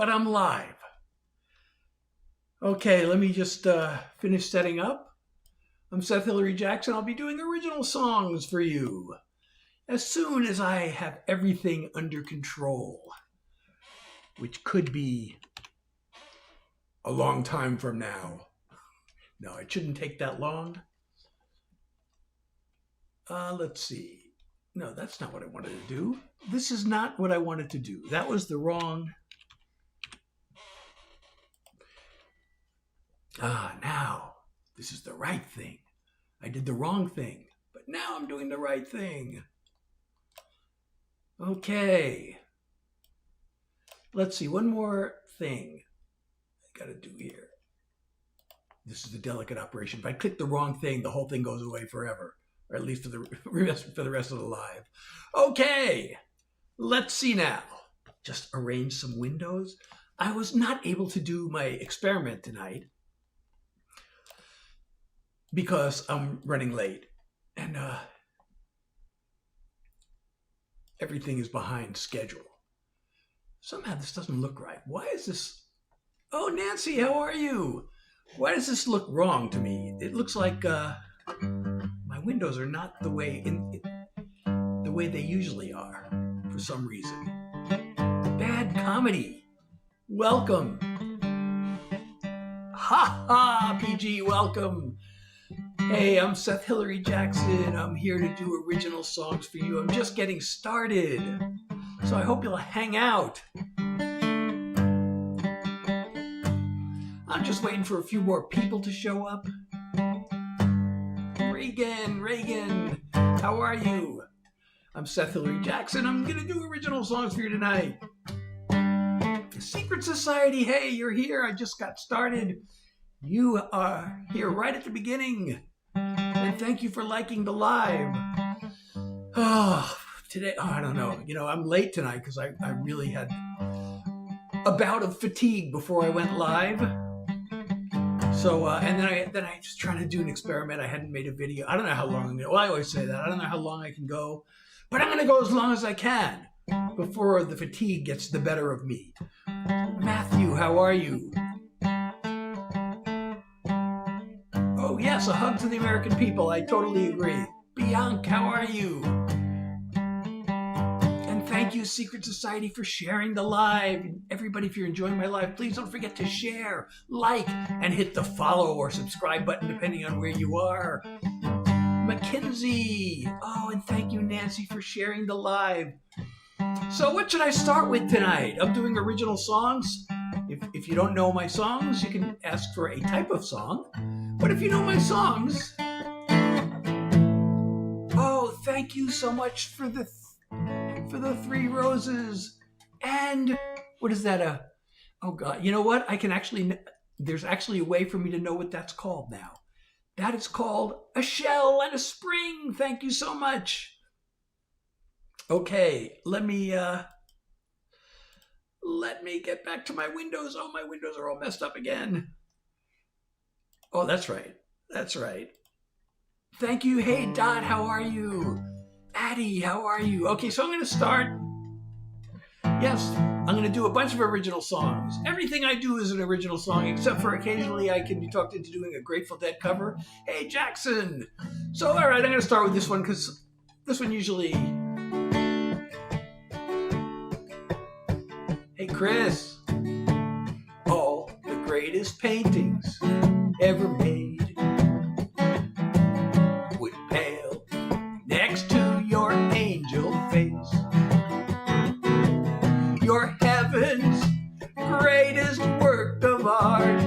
but I'm live. Okay, let me just finish setting up. I'm Seth Hilary Jackson. I'll be doing original songs for you as soon as I have everything under control, which could be a long time from now. No, it shouldn't take that long. Let's see. No, that's not what I wanted to do. This is not what I wanted to do. That was the wrong. Now, this is the right thing. I did the wrong thing, but now I'm doing the right thing. Okay. Let's see, one more thing I gotta do here. This is a delicate operation. If I click the wrong thing, the whole thing goes away forever, or at least for the rest of the live. Okay, let's see now. Just arrange some windows. I was not able to do my experiment tonight because I'm running late and everything is behind schedule. Somehow this doesn't look right. Why is this? Oh, Nancy, how are you? Why does this look wrong to me? It looks like my windows are not the way they usually are for some reason. Bad comedy. Welcome. Ha ha, PG, welcome. Hey, I'm Seth Hilary Jackson. I'm here to do original songs for you. I'm just getting started, so I hope you'll hang out. I'm just waiting for a few more people to show up. Reagan, how are you? I'm Seth Hilary Jackson. I'm gonna do original songs for you tonight. Secret Society, hey, you're here. I just got started. You are here right at the beginning. And thank you for liking the live. Today, I don't know. You know, I'm late tonight because I really had a bout of fatigue before I went live. So, and then I just trying to do an experiment. I hadn't made a video. I don't know how long. Well, I always say that. I don't know how long I can go, but I'm going to go as long as I can before the fatigue gets the better of me. Matthew, how are you? Oh, yes, a hug to the American people. I totally agree. Bianca, how are you? And thank you, Secret Society, for sharing the live. Everybody, if you're enjoying my live, please don't forget to share, like, and hit the follow or subscribe button, depending on where you are. Mackenzie. Oh, and thank you, Nancy, for sharing the live. So what should I start with tonight? I'm doing original songs. If you don't know my songs, you can ask for a type of song. But if you know my songs, oh, thank you so much for the 3 roses. And what is that? Oh God, you know what? There's actually a way for me to know what that's called now. That is called a shell and a spring. Thank you so much. Okay, let me get back to my windows. Oh, my windows are all messed up again. Oh, that's right. That's right. Thank you. Hey, Dot, how are you? Addie, how are you? Okay, so I'm going to start. Yes, I'm going to do a bunch of original songs. Everything I do is an original song, except for occasionally I can be talked into doing a Grateful Dead cover. Hey, Jackson. So, all right, I'm going to start with this one because this one usually... Hey, Chris. All the greatest paintings ever made would pale next to your angel face. Your heaven's greatest work of art,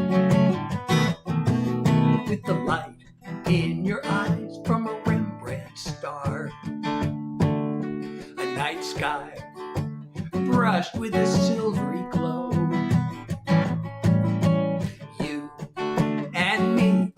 with the light in your eyes from a Rembrandt star. A night sky brushed with a silvery glow. You and me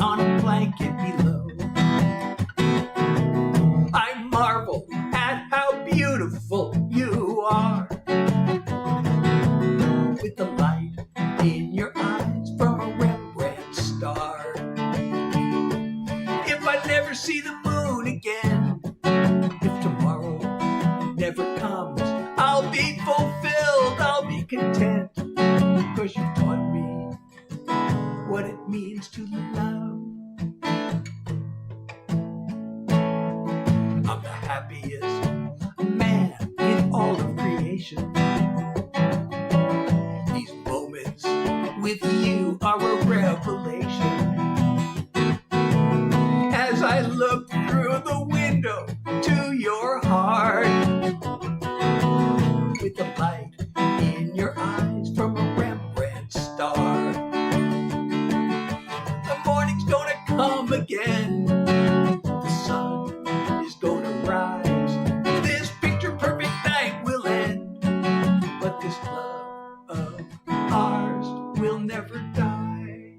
never die.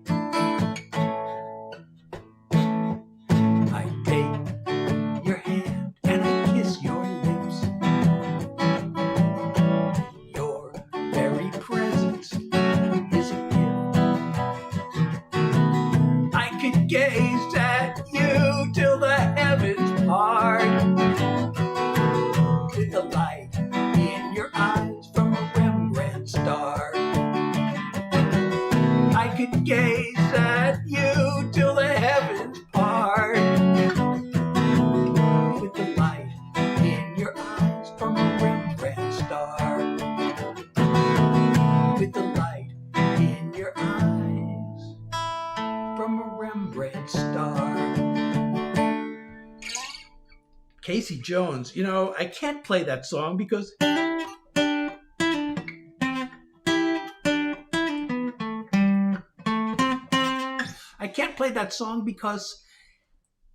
I take your hand and I kiss your lips. Your very presence is a gift. I could gaze at you till the heavens part, with the light in your eyes from a Rembrandt star. I could gaze at you till the heavens part, with the light in your eyes from a Rembrandt star. With the light in your eyes from a Rembrandt star. Casey Jones, you know, I can't play that song because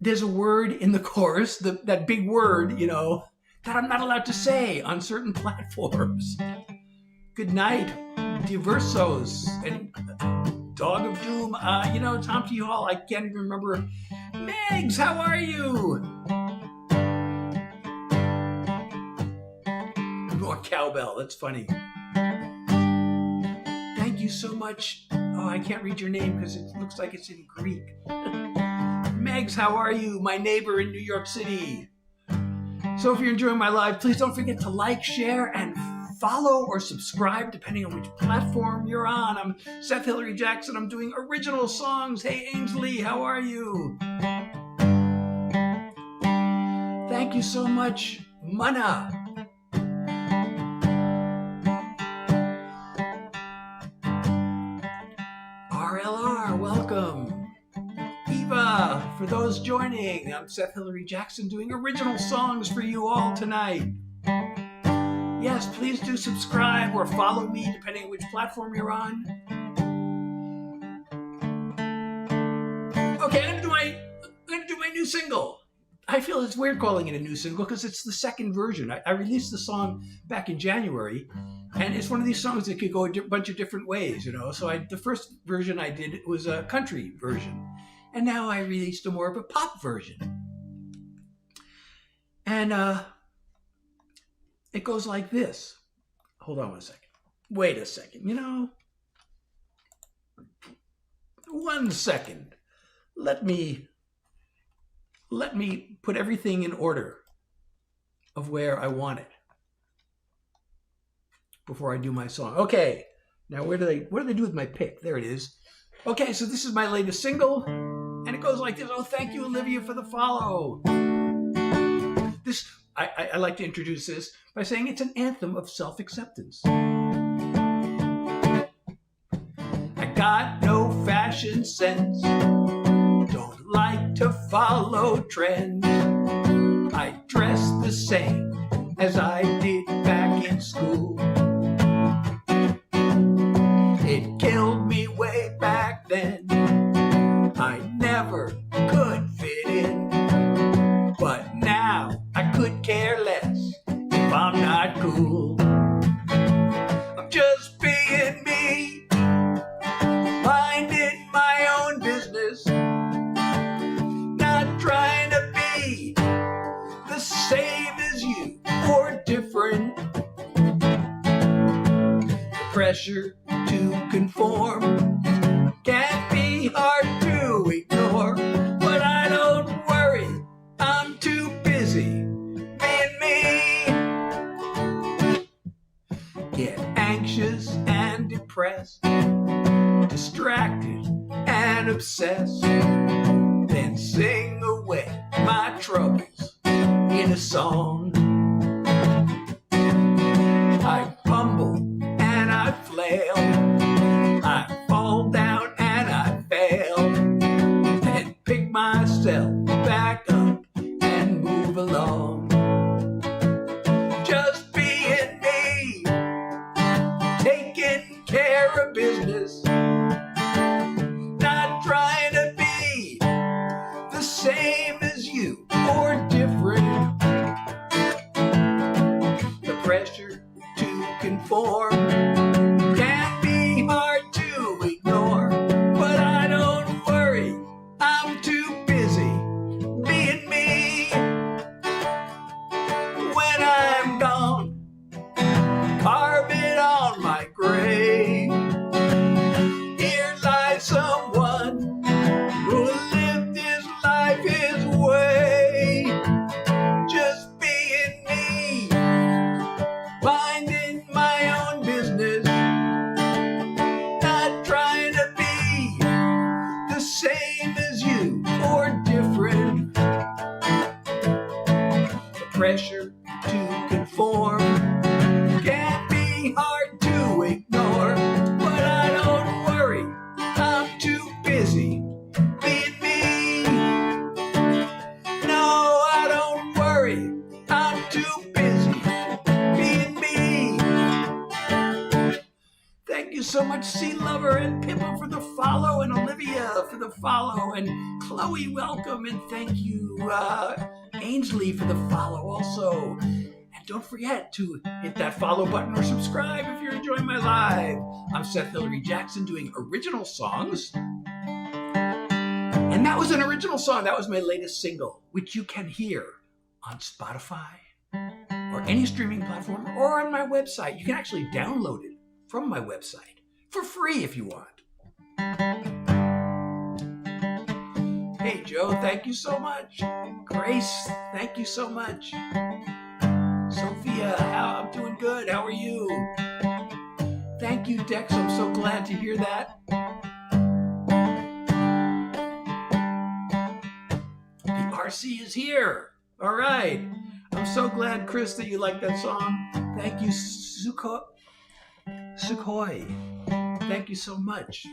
there's a word in the chorus, that big word, you know, that I'm not allowed to say on certain platforms. Good night, Diversos and Dog of Doom. You know, Tom T. Hall, I can't even remember. Megs, how are you? More cowbell, that's funny. Thank you so much. Oh, I can't read your name because it looks like it's in Greek. Megs, how are you? My neighbor in New York City. So if you're enjoying my live, please don't forget to like, share, and follow or subscribe depending on which platform you're on. I'm Seth Hilary Jackson. I'm doing original songs. Hey, Ainsley, how are you? Thank you so much, Mana. RLR, welcome. Eva, for those joining, I'm Seth Hilary Jackson doing original songs for you all tonight. Yes, please do subscribe or follow me depending on which platform you're on. Okay, I'm gonna do my new single. I feel it's weird calling it a new single because it's the second version. I released the song back in January, and it's one of these songs that could go a bunch of different ways, you know. So the first version I did was a country version, and now I released a more of a pop version. And it goes like this. Hold on 1 second. Wait a second, you know. 1 second. Let me put everything in order of where I want it before I do my song. Okay, now what do they do with my pick? There it is. Okay, so this is my latest single, and it goes like this. Oh, thank you, Olivia, for the follow. I like to introduce this by saying it's an anthem of self-acceptance. I got no fashion sense, don't like to follow trends. I dress the same as I did back in school. It killed me way back then. I never could fit in. But now I could care less if I'm not cool. I'm just being me, minding my own business, not trying to be the same as you or different. The pressure to conform can be hard to ignore, but I don't worry, I'm too busy being me. Get anxious and depressed, distracted and obsessed, then sing away my troubles in a song. I fumble and I flail, I fall down and I fail, and pick myself back up and move along. Just being me, taking care of business, not trying to be the same as you or different. The pressure to conform can be hard to ignore. so much, Sea Lover, and Pippa for the follow, and Olivia for the follow, and Chloe, welcome, and thank you, Ainsley for the follow also. And don't forget to hit that follow button or subscribe if you're enjoying my live. I'm Seth Hilary Jackson doing original songs. And that was an original song. That was my latest single, which you can hear on Spotify or any streaming platform or on my website. You can actually download it from my website for free if you want. Hey, Joe, thank you so much. Grace, thank you so much. Sophia, I'm doing good. How are you? Thank you, Dex. I'm so glad to hear that. The RC is here. All right. I'm so glad, Chris, that you like that song. Thank you, Sukhoi. Thank you so much.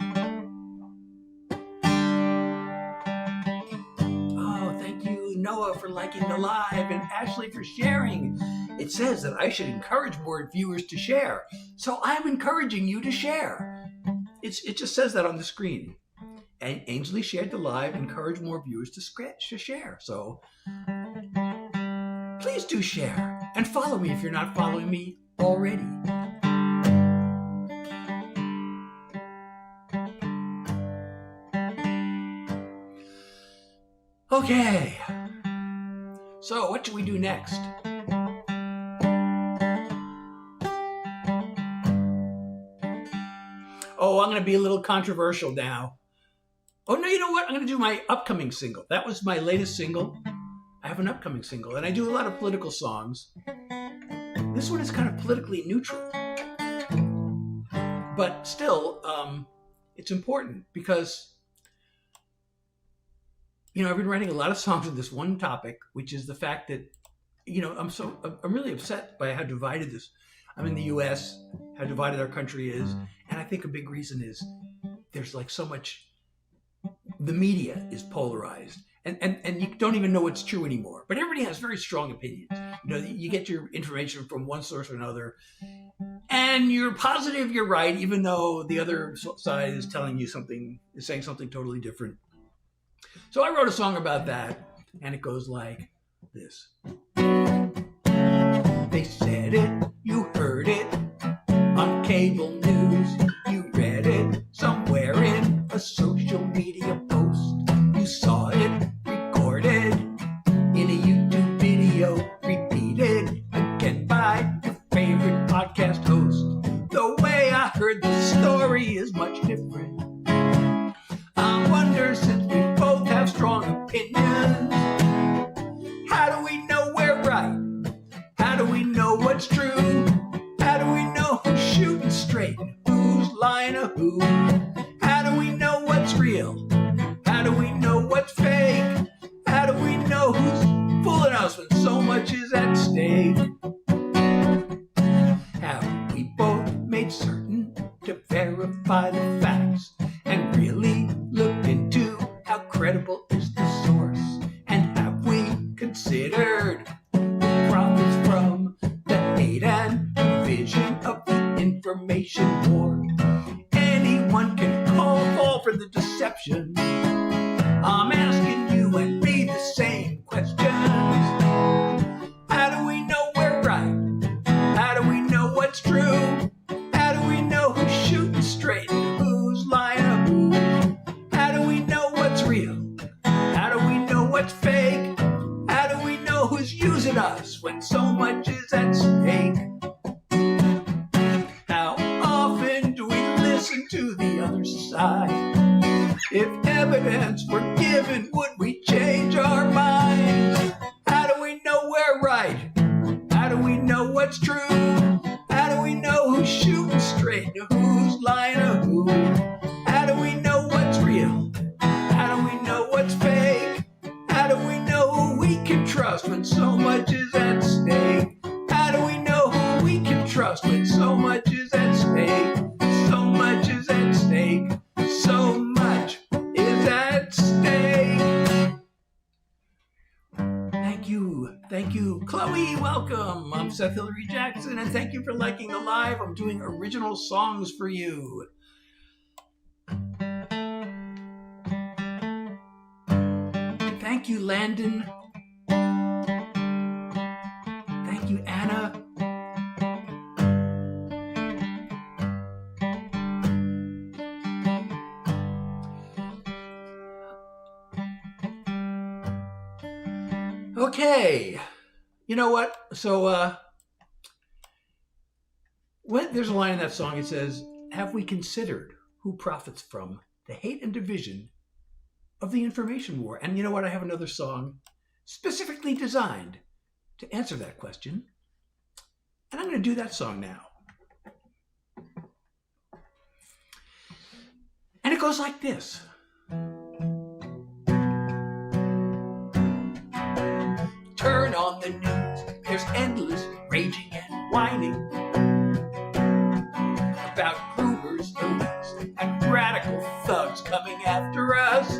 Oh, thank you, Noah, for liking the live, and Ashley for sharing. It says that I should encourage more viewers to share. So I'm encouraging you to share. It just says that on the screen. And Ainsley shared the live, encourage more viewers to share. So please do share. And follow me if you're not following me already. Okay. So what should we do next? Oh, I'm going to be a little controversial now. Oh, no, you know what? I'm going to do my upcoming single. That was my latest single. I have an upcoming single, and I do a lot of political songs. This one is kind of politically neutral. But still, it's important because, you know, I've been writing a lot of songs on this one topic, which is the fact that, you know, I'm really upset by how divided I'm in the U.S., how divided our country is. And I think a big reason is there's like so much, the media is polarized and you don't even know what's true anymore. But everybody has very strong opinions. You know, you get your information from one source or another and you're positive you're right, even though the other side is telling you something, is saying something totally different. So I wrote a song about that and it goes like this. They said it, you heard it on cable news, you read it somewhere in a social media post, you saw it recorded in a YouTube video, repeated again by your favorite podcast host. The way I heard the story is much different. I wonder, since we both have strong opinions, how do we know we're right? How do we know what's true? How do we know who's shooting straight and who's lying to who? How do we know what's real? How do we know what's fake? How do we know who's fooling us when so much is at stake? Have we both made certain to verify the facts and really looked into how credible is the source? And have we considered the profits from the hate and division of the information war? Anyone can fall for the deception. I'm asking you and me the same questions. How do we know we're right? How do we know what's true? How do we know who's shooting straight and who's lying to who? How do we know what's real? How do we know what's fake? How do we know who's using us when so much is at stake? How often do we listen to the other side? If evidence were given, would we change our minds? How do we know we're right? How do we know what's true? How do we know who's shooting straight and who's lying to who? How do we know what's real? How do we know what's fake? How do we know who we can trust when so much is at stake? How do we know who we can trust when so much is at stake? So much is at stake. So much is at stake. Thank you. Chloe, welcome. I'm Seth Hilary Jackson, and thank you for liking the live. I'm doing original songs for you. Thank you, Landon. Thank you, Anna. Okay. You know what? So, there's a line in that song. It says, "Have we considered who profits from the hate and division of the information war?" And you know what? I have another song specifically designed to answer that question. And I'm going to do that song now. And it goes like this. Turn on the news. There's endless raging and whining about groomers, elites, and radical thugs coming after us.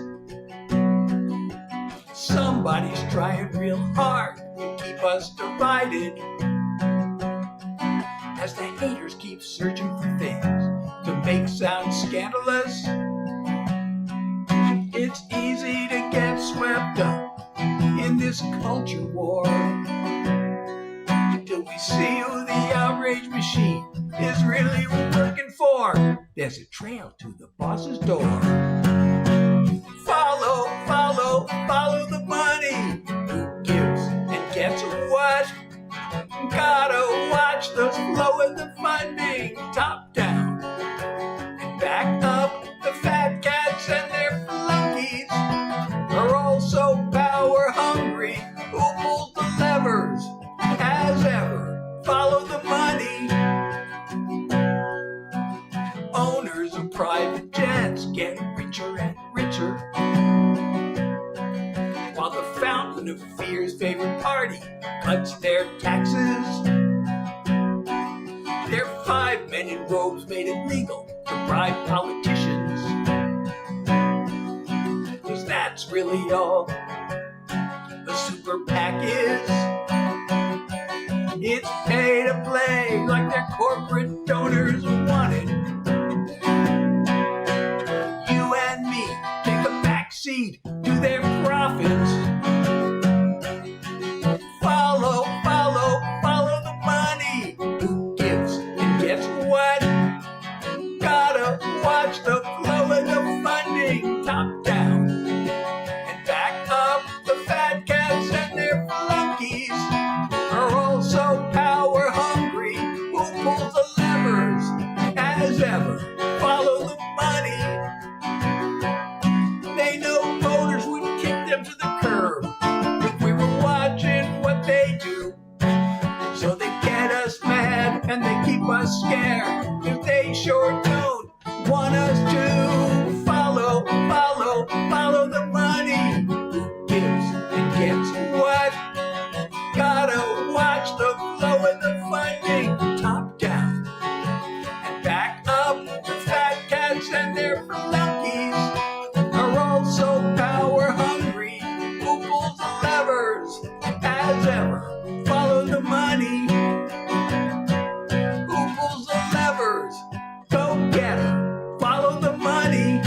Somebody's trying real hard to keep us divided as the haters keep searching for things to make sound scandalous. It's easy to get swept up in this culture war till we see who the outrage machine is really working for. There's a trail to the boss's door. Follow, follow, follow the money. Who gives and gets what? Gotta watch the flow of the funding, top down and back up. The fat cats and their flunkies are also power hungry. Who pulls the levers as ever? Follow the money. Owners of private jets get richer and richer, while the fountain of fear's favorite party cuts their taxes. Their 5 men in robes made it legal to bribe politicians, 'cause that's really all a super PAC is. It's pay to play like their corporate donors want it. You and me take a backseat to their profits. Follow, follow, follow the money. Who gives and gets what? Gotta watch the flow of the funding, top down and back up. The fat cats and their flunkies are also power hungry. Who pulls the levers as ever? Follow the money. They know voters would kick them to the curb if we were watching what they do. So they get us mad and they keep us scared, 'cause they sure don't want us to. Follow, follow, follow the money. Who gives and gets what? Gotta watch the flow of the funding, top down and back up. The fat cats and their flunkies are also power hungry. Who pulls the levers as ever? Follow the money. Who pulls the levers? Go get her. Follow the money.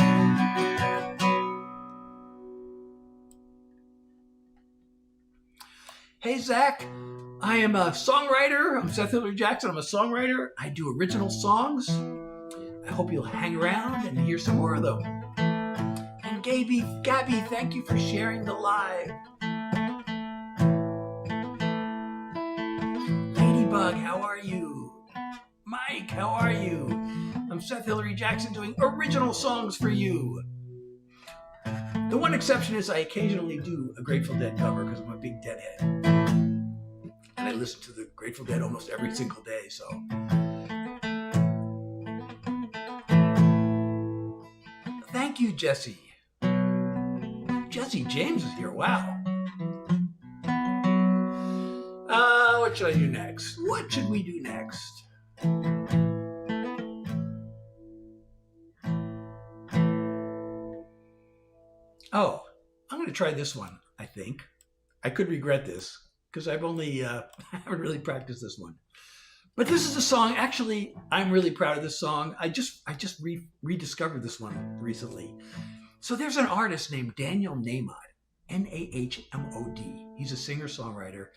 Hey, Zach. I am a songwriter. I'm Seth Hilary Jackson. I'm a songwriter. I do original songs. I hope you'll hang around and hear some more of them. And Gabby, thank you for sharing the live. Ladybug, how are you? Mike, how are you? I'm Seth Hilary Jackson doing original songs for you. The one exception is I occasionally do a Grateful Dead cover because I'm a big Deadhead. And I listen to the Grateful Dead almost every single day, so. Thank you, Jesse. Jesse James is here, wow. What should I do next? What should we do next? Oh, I'm going to try this one, I think. I could regret this because I've only, I haven't really practiced this one. But this is a song, actually, I'm really proud of this song. I just rediscovered this one recently. So there's an artist named Daniel Namod, Nahmod. He's a singer-songwriter.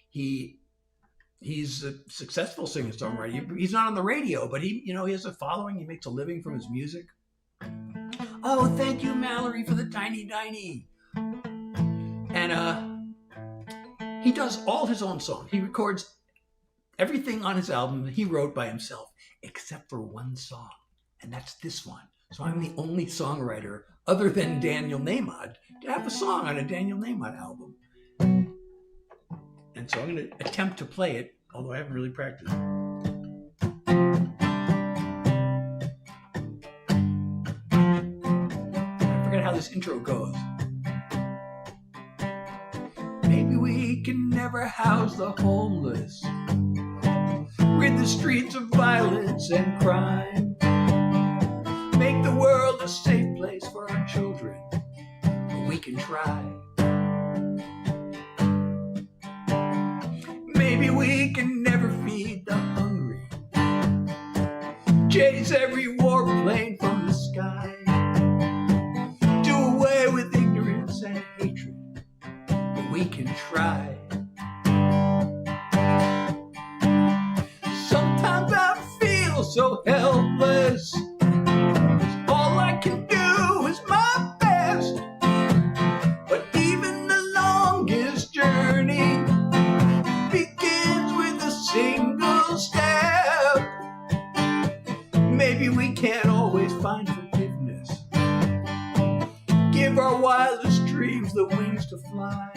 He's a successful singer-songwriter. He's not on the radio, but he has a following. He makes a living from his music. Oh, thank you, Mallory, for the tiny. And he does all his own songs. He records everything on his album that he wrote by himself, except for one song, and that's this one. So I'm the only songwriter, other than Daniel Nahmod, to have a song on a Daniel Nahmod album. And so I'm going to attempt to play it, although I haven't really practiced. I forget how this intro goes. Maybe we can never house the homeless, rid the streets of violence and crime, make the world a safe place for our children. But we can try. Maybe we can never feed the hungry, chase every warplane from the sky, do away with ignorance and hatred. But we can try. Sometimes I feel so helpless. All I can do is my best. But even the longest journey begins with a single step. Maybe we can't always find forgiveness, give our wildest dreams the wings to fly.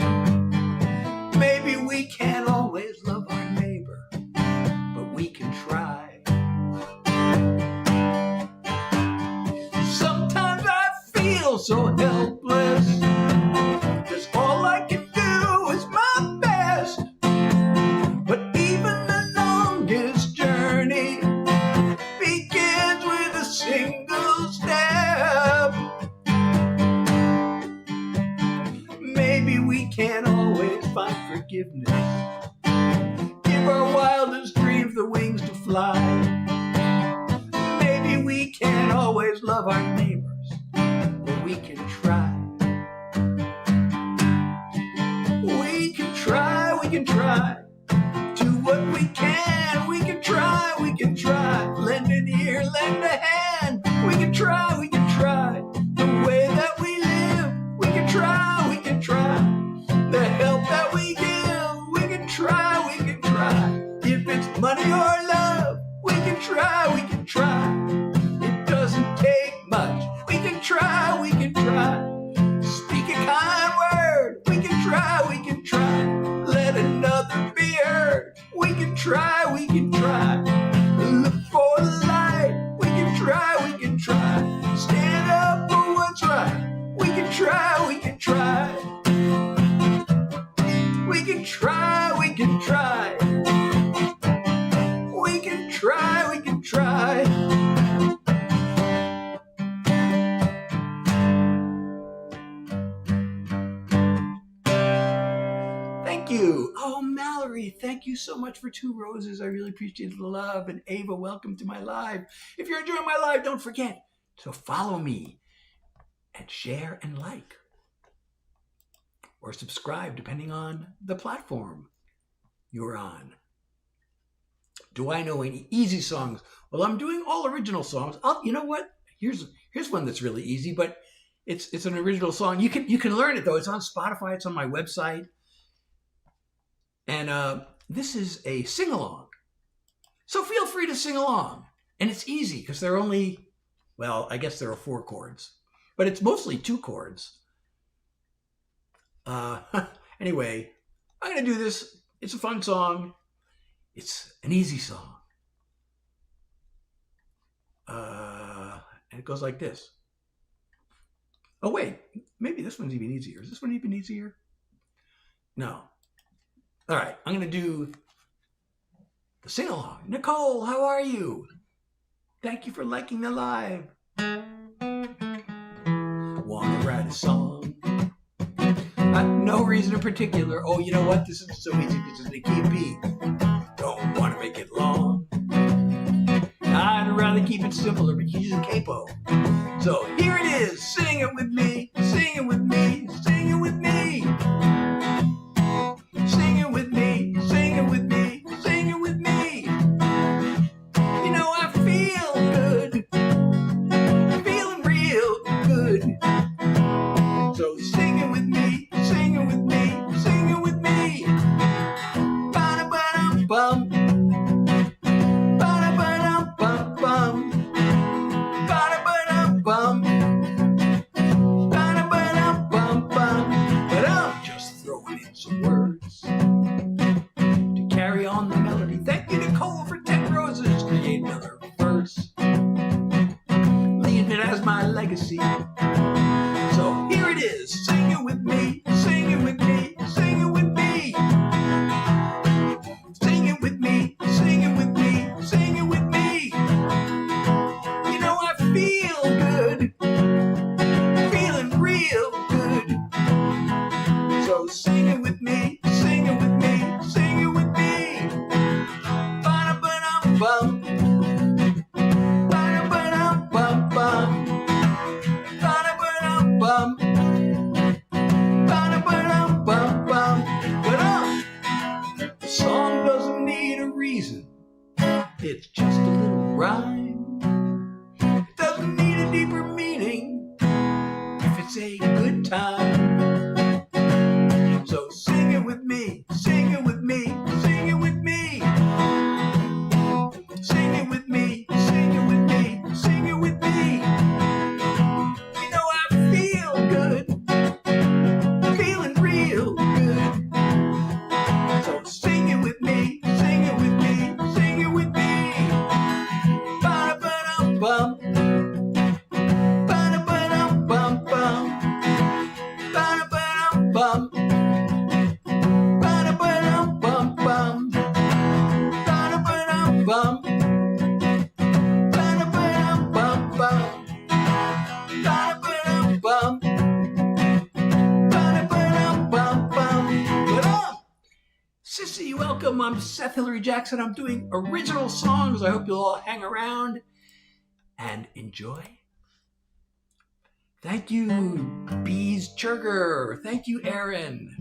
Maybe we can't always love our neighbor, but we can try. Sometimes I feel so helpless, 'cause all I can do is my best. But even the longest journey begins with a single step. Maybe we can't always find forgiveness, give our wildest dreams the wings to fly. Maybe we can't always love our neighbors, but we can try. We can try, we can try. Do what we can, we can try, we can try. Lend an ear, lend a hand. We can try, we can try. The way that we live, we can try, we can try. The help that we give, we can try, we can try. If it's money or love, we can try, we can try. It doesn't take much, we can try, we can try. Speak a kind word, we can try, we can try. Let another be heard, we can try, we can try. Look for the light, we can try, we can try. Stand up for what's right, we can try, we can try. We can try, we can try. We can try, we can try. Thank you. Oh, Mallory, thank you so much for 2 roses. I really appreciate the love. And Ava, welcome to my live. If you're enjoying my live, don't forget to follow me and share and like, or subscribe depending on the platform you're on. Do I know any easy songs? Well, I'm doing all original songs. You know what? Here's one that's really easy, but it's an original song. You can learn it though. It's on Spotify. It's on my website. And this is a sing-along. So feel free to sing along. And it's easy because there are only, well, I guess there are 4 chords, but it's mostly 2 chords. Anyway, I'm going to do this. It's a fun song. It's an easy song. And it goes like this. Oh, wait. Maybe this one's even easier. Is this one even easier? No. All right. I'm going to do the sing-along. Nicole, how are you? Thank you for liking the live. Want to write a song? No reason in particular. Oh, you know what? This is so easy because it's in the key of B. Don't want to make it long. I'd rather keep it simpler, but use a capo. So here it is. Sing it with me. Sing it with me. Sing it with me. it as my legacy. So here it is, sing it with me, sing it with me, sing it with me. Sing it with me, sing it with me, sing it with me. You know I feel good, feeling real good. So sing it with me, sing it with me, sing it with me. Ba-da-ba-dum-bum. Ba-da-ba-dum-bum-bum. Ba-da-ba-dum-bum. Ba-da-ba-dum-bum-bum. The song doesn't need a reason. It's just a little rhyme. It doesn't need a deeper meaning if it's a good time. So sing it with me, sing it with me, sing it with me. Sing it with me, sing it with me, sing it with me. You know I feel good, feeling real good. So sing it with me, sing it with me, sing it with me. Ba-da-ba-dum-bum. Ba-da-ba-dum-bum-bum. Ba-da-ba-dum-bum. Ba-da-ba-dum-bum-bum. Ba-da-ba-dum-bum. Ba-da-ba-dum-bum-bum. Ba-da-ba-dum-bum. Ba-da-ba-dum-bum-bum. Ba-dum. Sissy, welcome. I'm Seth Hilary Jackson. I'm doing original songs. I hope you'll all hang around and enjoy. Thank you, Bees Churger. Thank you, Aaron.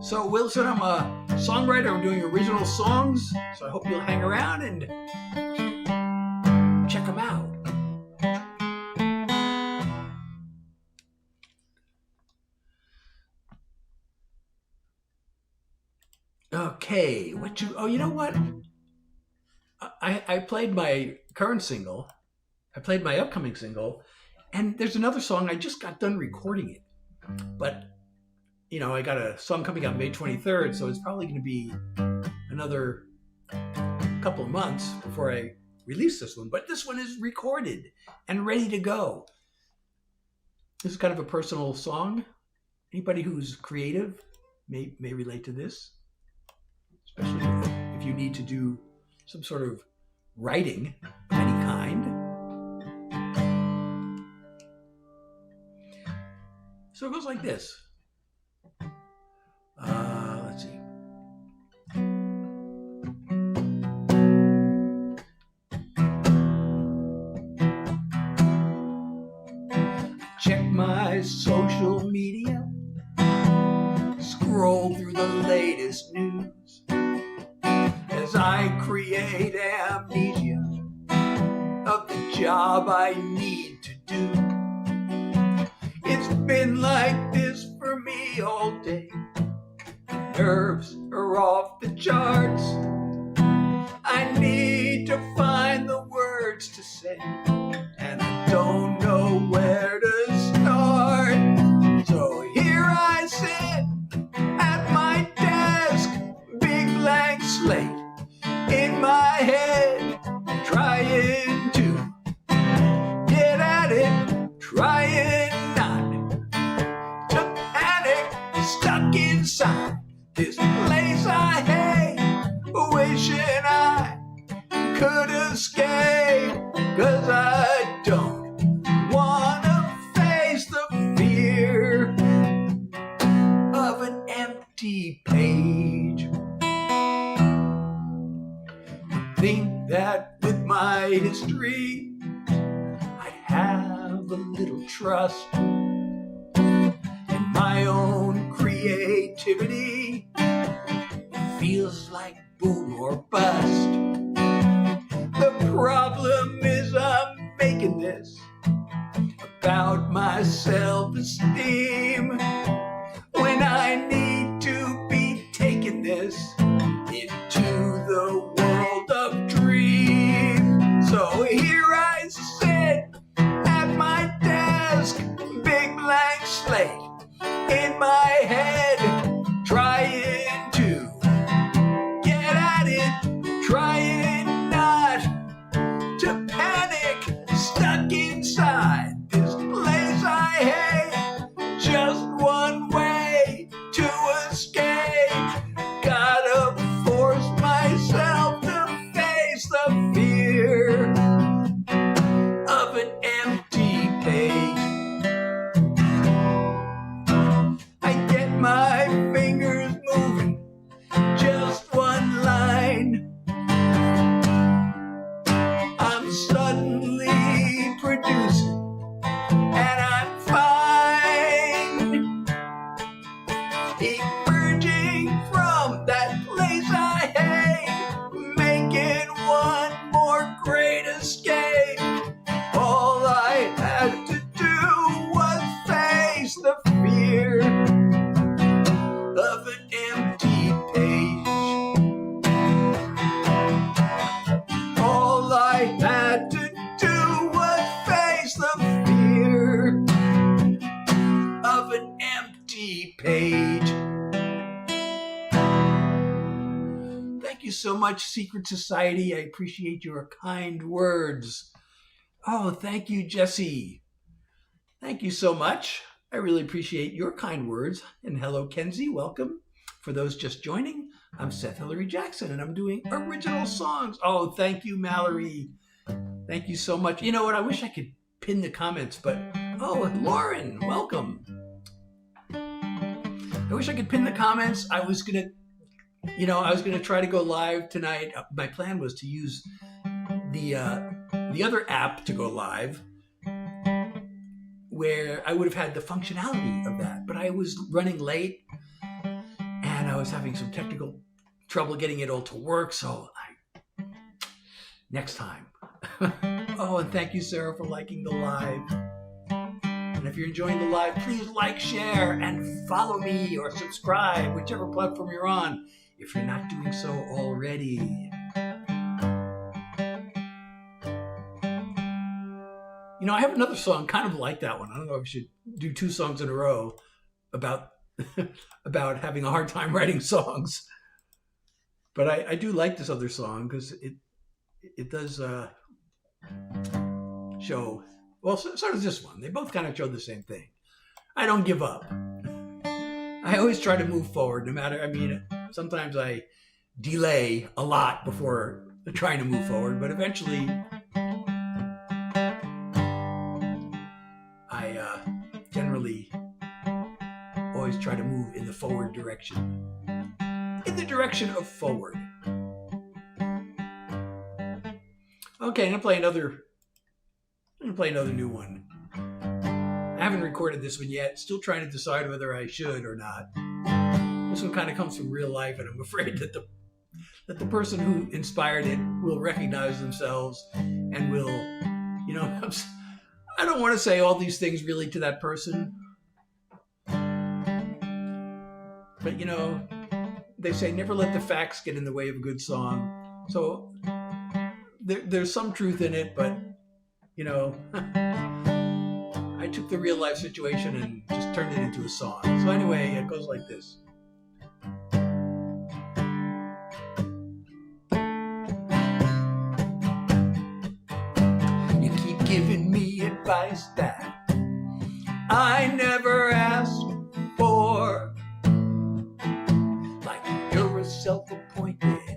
So, Wilson, I'm a songwriter. I'm doing original songs. So I hope you'll hang around and check them out. Okay, you know what? I played my current single. I played my upcoming single. And there's another song. I just got done recording it. But, you know, I got a song coming out May 23rd. So it's probably going to be another couple of months before I release this one. But this one is recorded and ready to go. This is kind of a personal song. Anybody who's creative may relate to this. Especially if you need to do some sort of writing of any kind. So it goes like this. Let's see. Check my social media. Scroll through the latest news. As I create amnesia of the job I need to do. It's been like this for me all day. Nerves are off the charts. I need to find the words to say, and I don't know where to start. So here I sit at my desk, big blank slate in my head, trying to get at it, trying not to panic, stuck inside this place I hate, wishing I could escape, 'cause I don't wanna face the fear of an empty page. Think that with my history I'd have a little trust in my own creativity. It feels like boom or bust. The problem is I'm making this about my self-esteem, when I need to be taking this into the world of dreams. So here I sit at my desk, big blank slate in my head, trying to get at it, trying not to panic, stuck an empty page. I get my fingers moving, just one line. I'm suddenly producing, and I'm fine. Emerging from that place I hate, making one more great escape. All I had to do was face the fear of an empty page. All I had to do was face the fear of an empty page. Thank you so much, Secret Society. I appreciate your kind words. Oh, thank you, Jesse. Thank you so much. I really appreciate your kind words. And hello, Kenzie. Welcome. For those just joining, I'm Seth Hilary Jackson, and I'm doing original songs. Oh, thank you, Mallory. Thank you so much. You know what? I wish I could pin the comments, but oh, Lauren, welcome. I wish I could pin the comments. I was gonna try to go live tonight. My plan was to use the other app to go live, where I would have had the functionality of that, but I was running late and I was having some technical trouble getting it all to work. So next time. Oh, and thank you, Sarah, for liking the live. And if you're enjoying the live, please like, share, and follow me or subscribe, whichever platform you're on, if you're not doing so already. You know, I have another song kind of like that one. I don't know if I should do 2 songs in a row about about having a hard time writing songs. But I do like this other song because it does show, well, so does this one. They both kind of show the same thing. I don't give up. I always try to move forward no matter, sometimes I delay a lot before trying to move forward, but eventually I generally always try to move in the forward direction. In the direction of forward. Okay, I'm gonna play another new one. I haven't recorded this one yet. Still trying to decide whether I should or not. This one kind of comes from real life, and I'm afraid that the person who inspired it will recognize themselves and will, I don't want to say all these things really to that person. But, they say never let the facts get in the way of a good song. So there's some truth in it, but, I took the real life situation and just turned it into a song. So anyway, it goes like this. You keep giving me advice that I never asked for. Like you're a self-appointed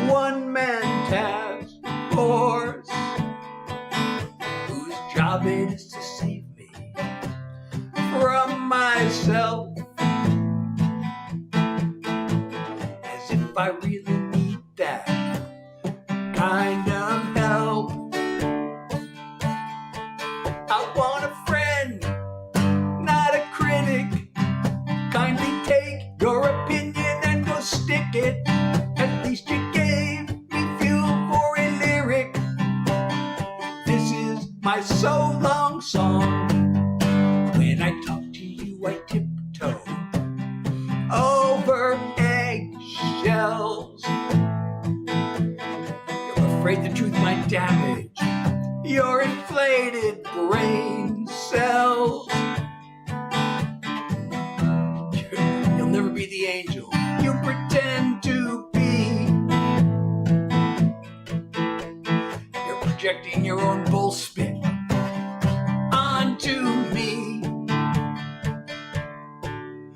one-man task force whose job it is to save me from myself. As if I really need that kind of help. I want a friend, not a critic. Kindly take your opinion and go stick it. At least you gave me fuel for a lyric. This is my so long song. When I talk to you, I tiptoe over eggshells. You're afraid the truth might damage your inflated brain cells. You'll never be the angel you pretend to be. You're projecting your own bullspit onto me.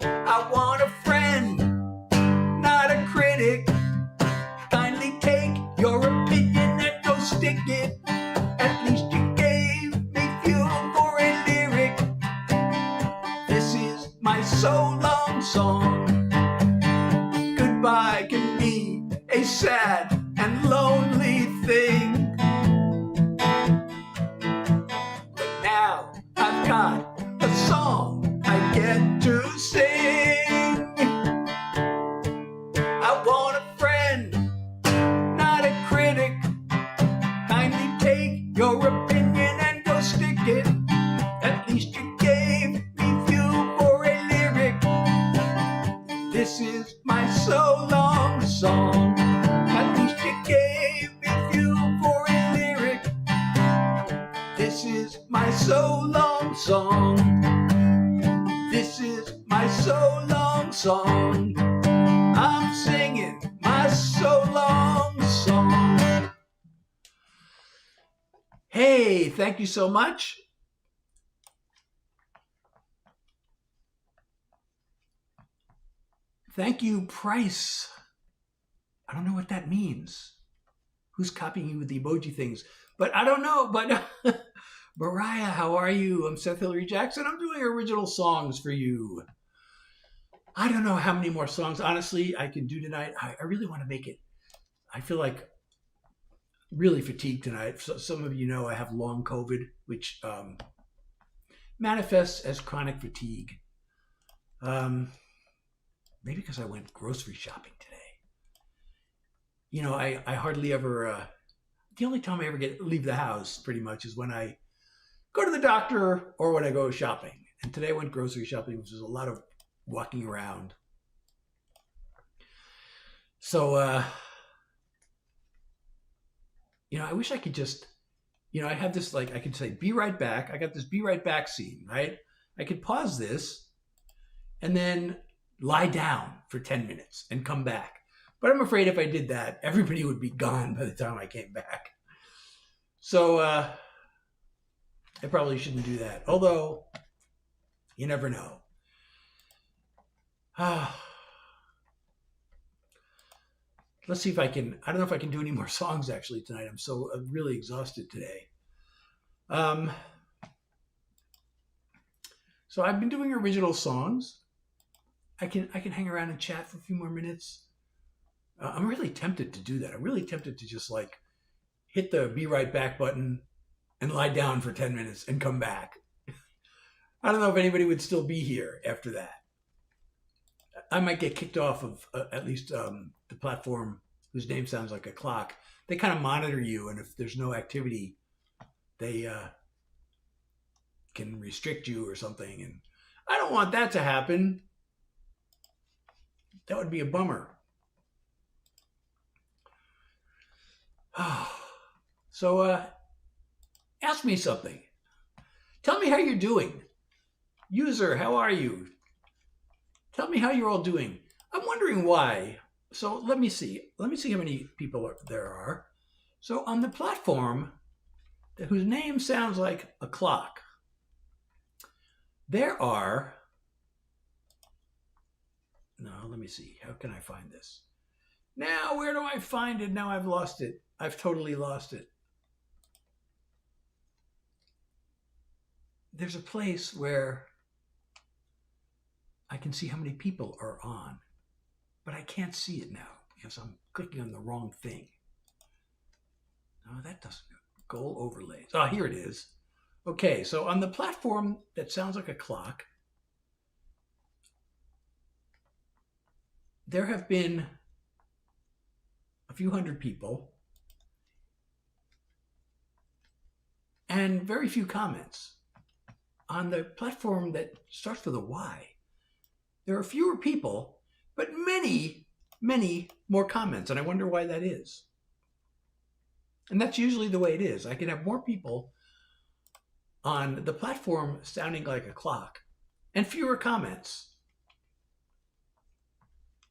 I want a friend, not a critic. Kindly take your opinion and go stick it. At least you got a song I get to sing. I want a friend, not a critic. Kindly take your opinion and go stick it. At least you gave me fuel for a lyric. This is my so long song. At least you gave me fuel for a lyric. This is my so long song. This is my so long song. I'm singing my so long song. Hey, thank you so much. Thank you, Price. I don't know what that means. Who's copying you with the emoji things? But I don't know. But Mariah, how are you? I'm Seth Hilary Jackson. I'm doing original songs for you. I don't know how many more songs, honestly, I can do tonight. I really want to make it. I feel like really fatigued tonight. So, some of you know I have long COVID, which manifests as chronic fatigue. Maybe because I went grocery shopping today. You know, I hardly ever, the only time I ever leave the house pretty much is when I go to the doctor or when I go shopping. And today I went grocery shopping, which is a lot of walking around. So, you know, I wish I could just, you know, I have this, like, I could say, be right back. I got this be right back scene, right? I could pause this and then lie down for 10 minutes and come back. But I'm afraid if I did that, everybody would be gone by the time I came back. So I probably shouldn't do that. Although, you never know. Let's see if I can, I don't know if I can do any more songs actually tonight. I'm so really exhausted today. So I've been doing original songs. I can hang around and chat for a few more minutes. I'm really tempted to do that. I'm really tempted to just like hit the be right back button and lie down for 10 minutes and come back. I don't know if anybody would still be here after that. I might get kicked off of at least the platform whose name sounds like a clock. They kind of monitor you, and if there's no activity, they can restrict you or something. And I don't want that to happen. That would be a bummer. So ask me something. Tell me how you're doing. User, how are you? Tell me how you're all doing. I'm wondering why. So let me see. Let me see how many people there are. So on the platform, whose name sounds like a clock, there are, no, let me see. How can I find this? Now, where do I find it? Now I've lost it. I've totally lost it. There's a place where I can see how many people are on, but I can't see it now because I'm clicking on the wrong thing. No, that doesn't. Goal overlays. Oh, here it is. Okay, so on the platform that sounds like a clock, there have been a few hundred people and very few comments. On the platform that starts with a Y, there are fewer people, but many, many more comments. And I wonder why that is. And that's usually the way it is. I can have more people on the platform sounding like a clock and fewer comments.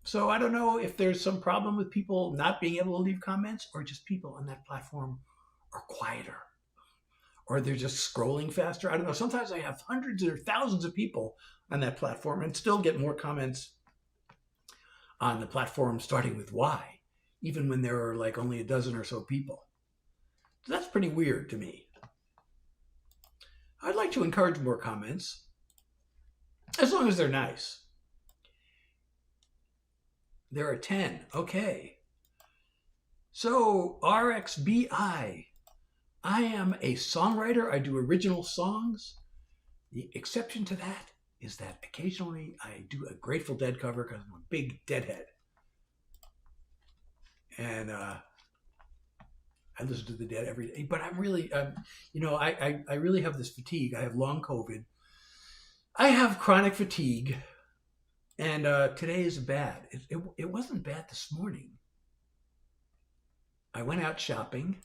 So I don't know if there's some problem with people not being able to leave comments, or just people on that platform are quieter, or they're just scrolling faster. I don't know. Sometimes I have hundreds or thousands of people on that platform and still get more comments on the platform starting with Y, even when there are like only a dozen or so people. So that's pretty weird to me. I'd like to encourage more comments, as long as they're nice. There are 10. Okay. So RXBI. I am a songwriter. I do original songs. The exception to that is that occasionally I do a Grateful Dead cover because I'm a big Deadhead. And I listen to the Dead every day. But I'm really, you know, I really have this fatigue. I have long COVID. I have chronic fatigue. And today is bad. It wasn't bad this morning. I went out shopping.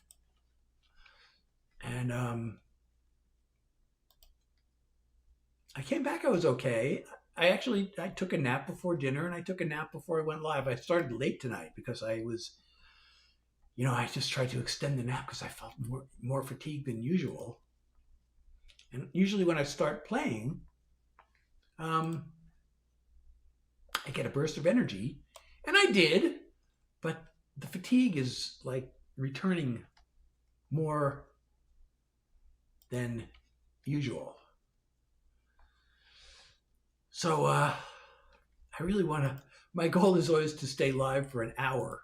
And I came back, I was okay. I took a nap before dinner and I took a nap before I went live. I started late tonight because I was, you know, I just tried to extend the nap because I felt more fatigued than usual. And usually when I start playing, I get a burst of energy. And I did, but the fatigue is like returning more than usual. So I really want to, my goal is always to stay live for an hour.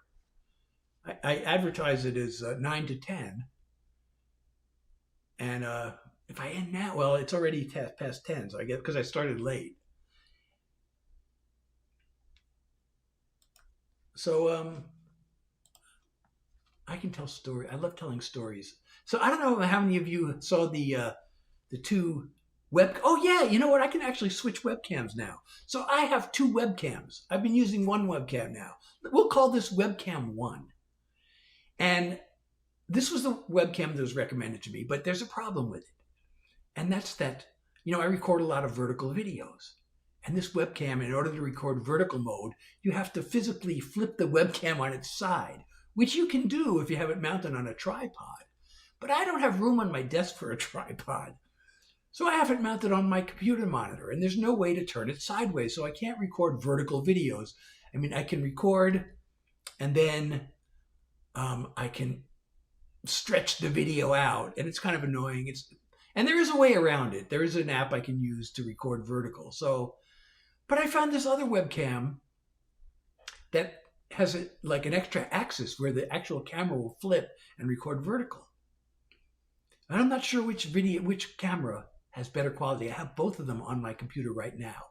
I advertise it as 9 to 10. And if I end now, well, it's already past 10, so I guess because I started late. So I can tell stories. I love telling stories. So I don't know how many of you saw the two oh yeah, you know what? I can actually switch webcams now. So I have two webcams. I've been using one webcam now. We'll call this webcam 1. And this was the webcam that was recommended to me, but there's a problem with it. And that's that, you know, I record a lot of vertical videos. And this webcam, in order to record vertical mode, you have to physically flip the webcam on its side, which you can do if you have it mounted on a tripod. But I don't have room on my desk for a tripod. So I have it mounted on my computer monitor, and there's no way to turn it sideways, so I can't record vertical videos. I mean, I can record, and then I can stretch the video out, and it's kind of annoying. And there is a way around it. There is an app I can use to record vertical. But I found this other webcam that has like an extra axis where the actual camera will flip and record vertical. And I'm not sure which camera has better quality. I have both of them on my computer right now.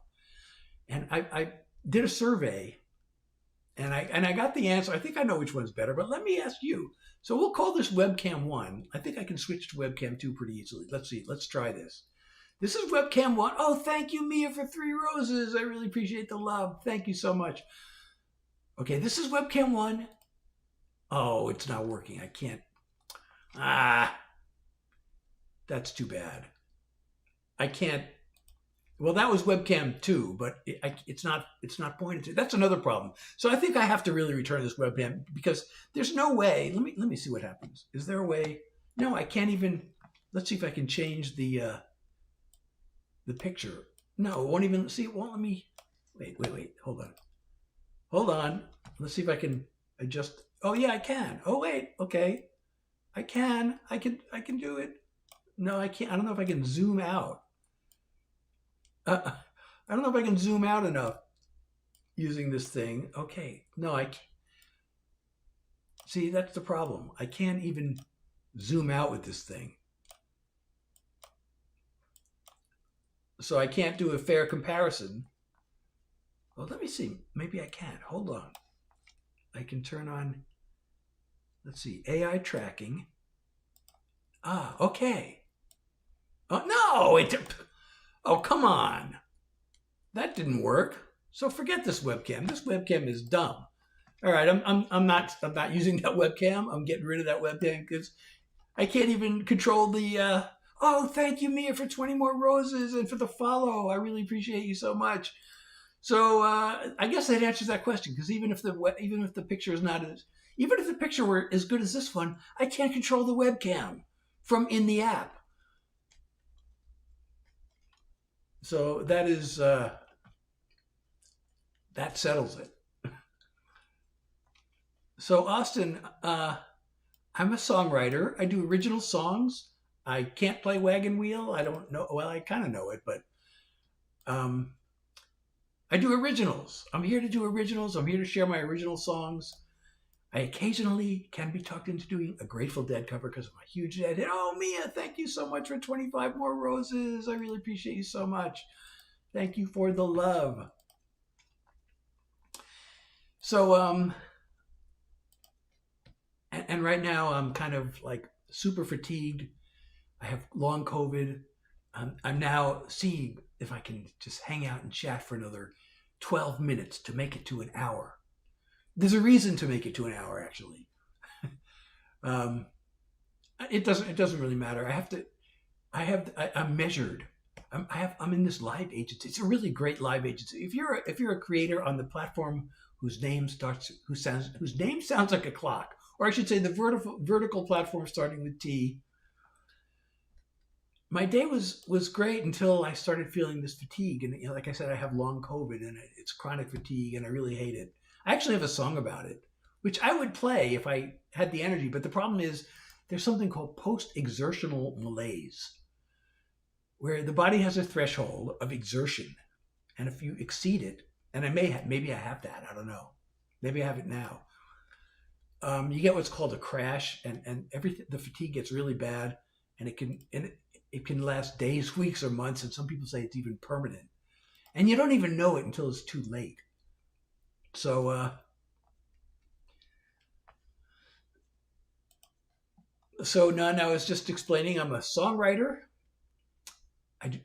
And I did a survey and I got the answer. I think I know which one's better, but let me ask you. So we'll call this webcam 1. I think I can switch to webcam 2 pretty easily. Let's see. Let's try this. This is webcam 1. Oh, thank you, Mia, for 3 roses. I really appreciate the love. Thank you so much. Okay, this is webcam 1. Oh, it's not working. I can't. That's too bad. I can't. Well, that was webcam 2, but it's not pointed to. That's another problem. So I think I have to really return this webcam because there's no way. Let me see what happens. Is there a way? No, I can't even. Let's see if I can change the picture. No, it won't even. See, it won't let me. Wait. Hold on. Let's see if I can adjust. Oh yeah, I can. Oh wait. Okay. I can do it. No, I can't. I don't know if I can zoom out. I don't know if I can zoom out enough using this thing. Okay. No, I can't. See, that's the problem. I can't even zoom out with this thing. So I can't do a fair comparison. Well, let me see. Maybe I can. Hold on. I can turn on, let's see, AI tracking. Okay. Oh, no, oh, come on. That didn't work. So forget this webcam. This webcam is dumb. All right, I'm not using that webcam. I'm getting rid of that webcam because I can't even control the, oh, thank you, Mia, for 20 more roses and for the follow. I really appreciate you so much. So I guess that answers that question because even if the picture is not as, even if the picture were as good as this one, I can't control the webcam from in the app. So that is, that settles it. So Austin, I'm a songwriter. I do original songs. I can't play Wagon Wheel. I don't know. Well, I kind of know it, but I do originals. I'm here to do originals. I'm here to share my original songs. I occasionally can be talked into doing a Grateful Dead cover because of my huge Dead hit. Oh, Mia, thank you so much for 25 more roses. I really appreciate you so much. Thank you for the love. So, and right now I'm kind of like super fatigued. I have long COVID. I'm now seeing if I can just hang out and chat for another 12 minutes to make it to an hour. There's a reason to make it to an hour, actually. It doesn't really matter. I'm measured. I'm in this live agency. It's a really great live agency. If you're a creator on the platform whose name sounds like a clock, or I should say the vertical platform starting with T. My day was great until I started feeling this fatigue, and like I said, I have long COVID, and it's chronic fatigue, and I really hate it. I actually have a song about it, which I would play if I had the energy. But the problem is there's something called post-exertional malaise, where the body has a threshold of exertion. And if you exceed it, and maybe I have that, I don't know. Maybe I have it now. You get what's called a crash, and the fatigue gets really bad, and it can last days, weeks, or months, and some people say it's even permanent. And you don't even know it until it's too late. So now I was just explaining I'm a songwriter.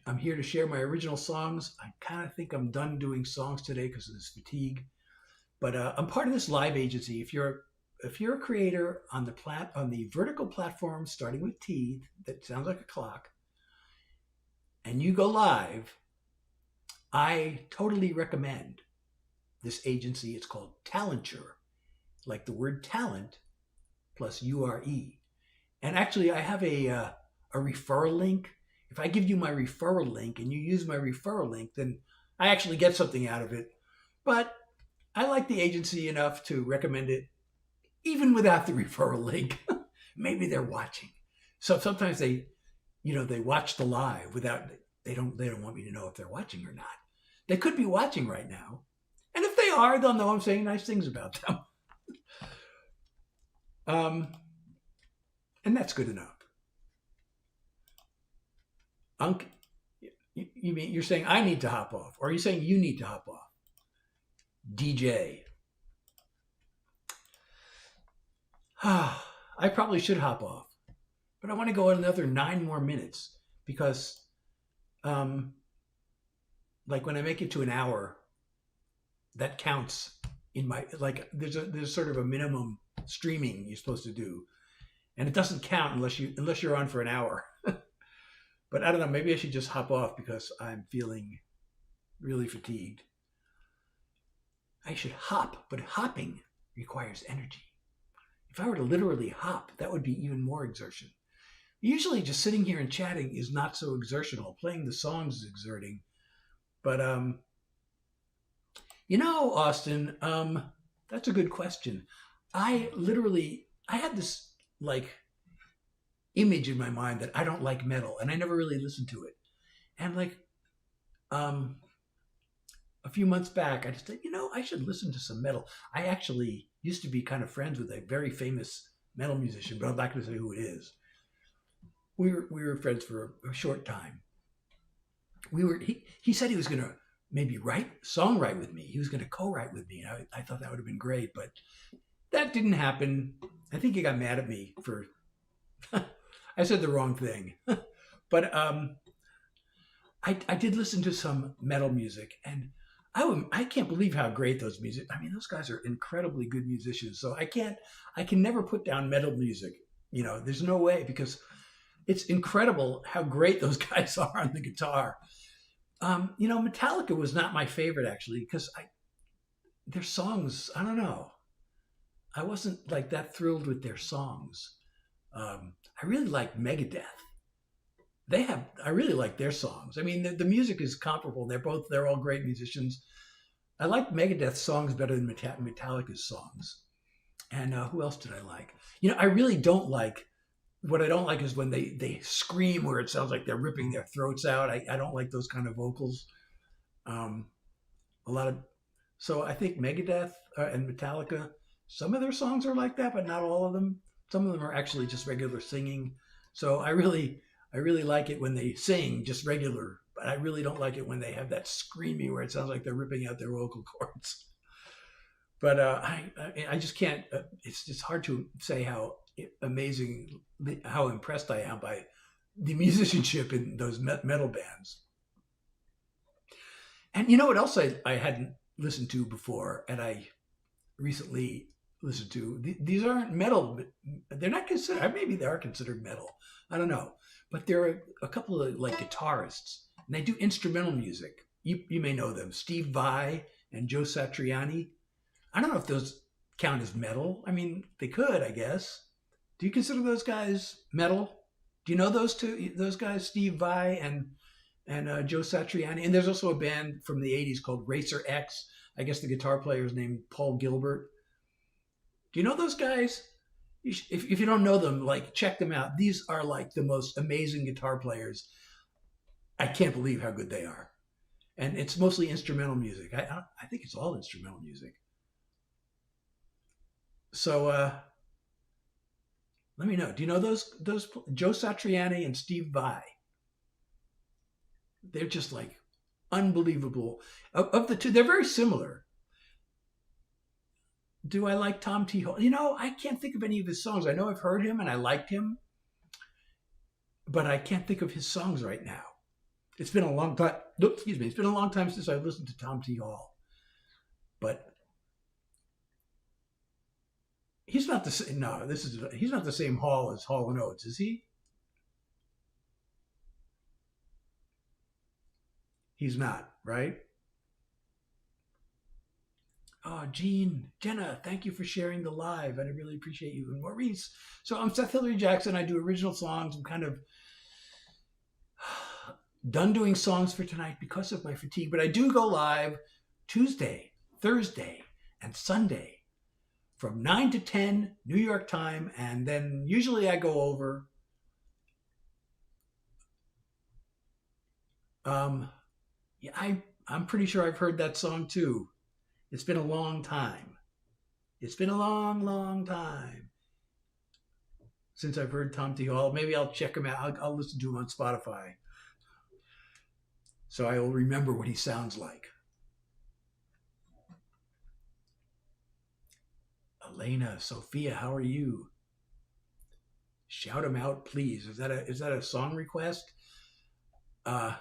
I'm here to share my original songs. I kind of think I'm done doing songs today because of this fatigue. But I'm part of this live agency. If you're a creator on the vertical platform starting with T that sounds like a clock, and you go live, I totally recommend this agency. It's called Talenture, like the word talent plus URE. And actually, I have a referral link. If I give you my referral link and you use my referral link, then I actually get something out of it. But I like the agency enough to recommend it, even without the referral link. Maybe they're watching. So sometimes they watch the live without. They don't want me to know if they're watching or not. They could be watching right now. And if they are, they'll know I'm saying nice things about them. And that's good enough. You mean you're saying I need to hop off, or are you saying you need to hop off? DJ. I probably should hop off, but I want to go another 9 more minutes because, like when I make it to an hour, that counts in my, like there's sort of a minimum streaming you're supposed to do, and it doesn't count unless you're on for an hour. But I don't know, maybe I should just hop off because I'm feeling really fatigued. I should hop, but hopping requires energy. If I were to literally hop, that would be even more exertion. Usually just sitting here and chatting is not so exertional. Playing the songs is exerting. But, Austin, that's a good question. I had this, like, image in my mind that I don't like metal, and I never really listened to it. And, like, a few months back, I just thought, I should listen to some metal. I actually used to be kind of friends with a very famous metal musician, but I'm not going to say who it is. We were friends for a short time. He said he was going to maybe songwrite with me. He was going to co-write with me. I thought that would have been great, but that didn't happen. I think he got mad at me for I said the wrong thing. But I did listen to some metal music, and I can't believe how great those guys are incredibly good musicians. So I can never put down metal music. There's no way, because it's incredible how great those guys are on the guitar. Metallica was not my favorite, actually, because their songs, I don't know. I wasn't like that thrilled with their songs. I really like Megadeth. I really like their songs. I mean, the music is comparable. They're all great musicians. I like Megadeth's songs better than Metallica's songs. And who else did I like? I really don't like, what I don't like is when they scream where it sounds like they're ripping their throats out. I don't like those kind of vocals. So I think Megadeth and Metallica. some of their songs are like that, but not all of them. Some of them are actually just regular singing. So I really like it when they sing just regular, but I really don't like it when they have that screaming where it sounds like they're ripping out their vocal cords. But I just can't. It's just hard to say how amazing, how impressed I am by the musicianship in those metal bands. And you know what else I hadn't listened to before, and I recently listened to? These aren't metal. They're not considered. Maybe they are considered metal. I don't know. But there are a couple of like guitarists, and they do instrumental music. You may know them, Steve Vai and Joe Satriani. I don't know if those count as metal. I mean, they could, I guess. Do you consider those guys metal? Do you know those guys, Steve Vai and Joe Satriani? And there's also a band from the 80s called Racer X. I guess the guitar player is named Paul Gilbert. Do you know those guys? If you don't know them, like, check them out. These are like the most amazing guitar players. I can't believe how good they are. And it's mostly instrumental music. I think it's all instrumental music. So let me know. Do you know those Joe Satriani and Steve Vai? They're just like unbelievable. Of the two, they're very similar. Do I like Tom T. Hall? You know, I can't think of any of his songs. I know I've heard him and I liked him, but I can't think of his songs right now. It's been a long time. Excuse me. It's been a long time since I've listened to Tom T. Hall. But he's not the same. No, he's not the same Hall as Hall and Oates, is he? He's not, right? Oh, Jenna, thank you for sharing the live. I really appreciate you. And Maurice. So I'm Seth Hilary Jackson. I do original songs. I'm kind of done doing songs for tonight because of my fatigue, but I do go live Tuesday, Thursday, and Sunday from 9 to 10 New York time. And then usually I go over. Yeah, I'm pretty sure I've heard that song too. It's been a long time. It's been a long, long time since I've heard Tom T. Hall. Maybe I'll check him out. I'll listen to him on Spotify, so I will remember what he sounds like. Elena, Sophia, how are you? Shout him out, please. Is that a song request? I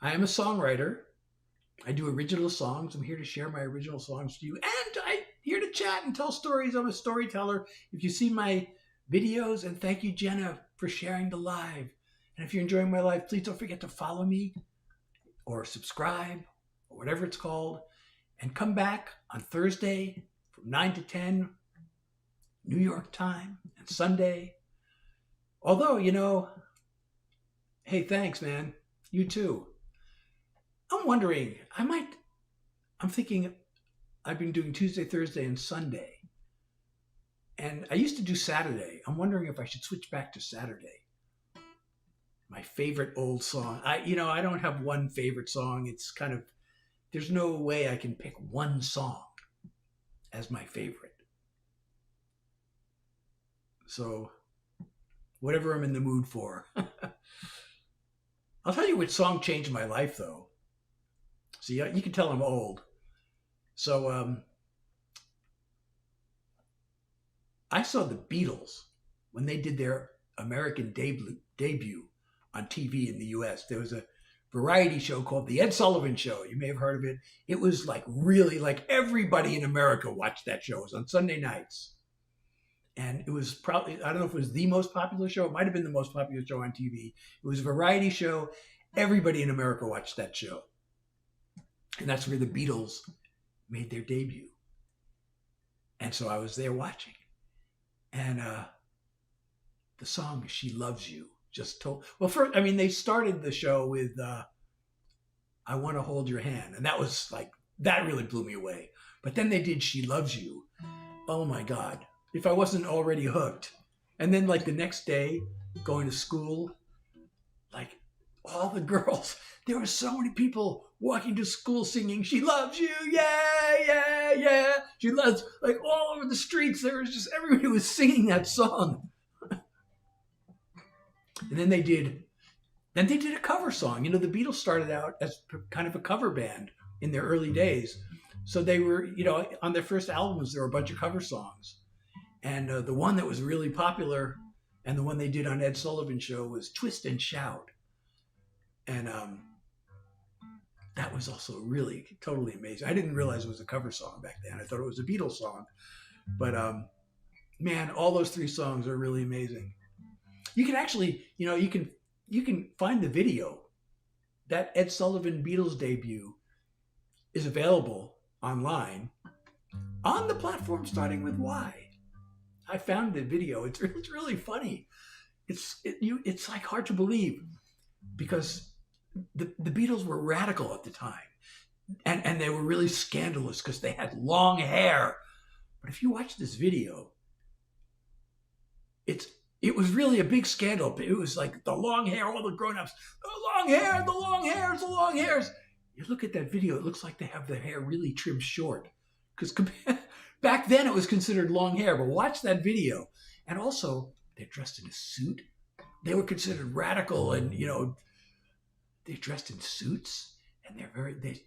am a songwriter. I do original songs. I'm here to share my original songs to you. And I'm here to chat and tell stories. I'm a storyteller. If you see my videos, and thank you, Jenna, for sharing the live. And if you're enjoying my live, please don't forget to follow me or subscribe or whatever it's called. And come back on Thursday from 9 to 10 New York time, and Sunday. Although, hey, thanks, man. You too. I'm wondering, I'm thinking I've been doing Tuesday, Thursday, and Sunday. And I used to do Saturday. I'm wondering if I should switch back to Saturday. My favorite old song. I don't have one favorite song. It's kind of, there's no way I can pick one song as my favorite. So whatever I'm in the mood for. I'll tell you which song changed my life, though. See, you can tell I'm old. So I saw the Beatles when they did their American debut on TV in the US. There was a variety show called The Ed Sullivan Show. You may have heard of it. It was like really like everybody in America watched that show. It was on Sunday nights. And it was probably, I don't know if it was the most popular show. It might have been the most popular show on TV. It was a variety show. Everybody in America watched that show. And that's where the Beatles made their debut. And so I was there watching. And the song, She Loves You, just told... Well, first, they started the show with I Want to Hold Your Hand. And that was like, that really blew me away. But then they did She Loves You. Oh my God. If I wasn't already hooked. And then like the next day, going to school, like all the girls, there were so many people walking to school singing, "She loves you, yeah, yeah, yeah. She loves," like all over the streets. There was just, everybody was singing that song. And then they did a cover song. You know, the Beatles started out as kind of a cover band in their early days. So they were, you know, on their first albums, there were a bunch of cover songs. And the one that was really popular and the one they did on Ed Sullivan's show was "Twist and Shout." And that was also really totally amazing. I didn't realize it was a cover song back then. I thought it was a Beatles song. But man, all those three songs are really amazing. You can actually, you know, you can find the video. That Ed Sullivan Beatles debut is available online on the platform starting with Y. I found the video. It's really funny. It's like hard to believe, because the Beatles were radical at the time, and they were really scandalous because they had long hair. But if you watch this video, it was really a big scandal. It was like the long hair, all the grown-ups, the long hair, the long hairs, the long hairs. You look at that video, it looks like they have their hair really trimmed short. Because back then it was considered long hair, but watch that video. And also, they're dressed in a suit. They were considered radical, and, you know, they're dressed in suits, and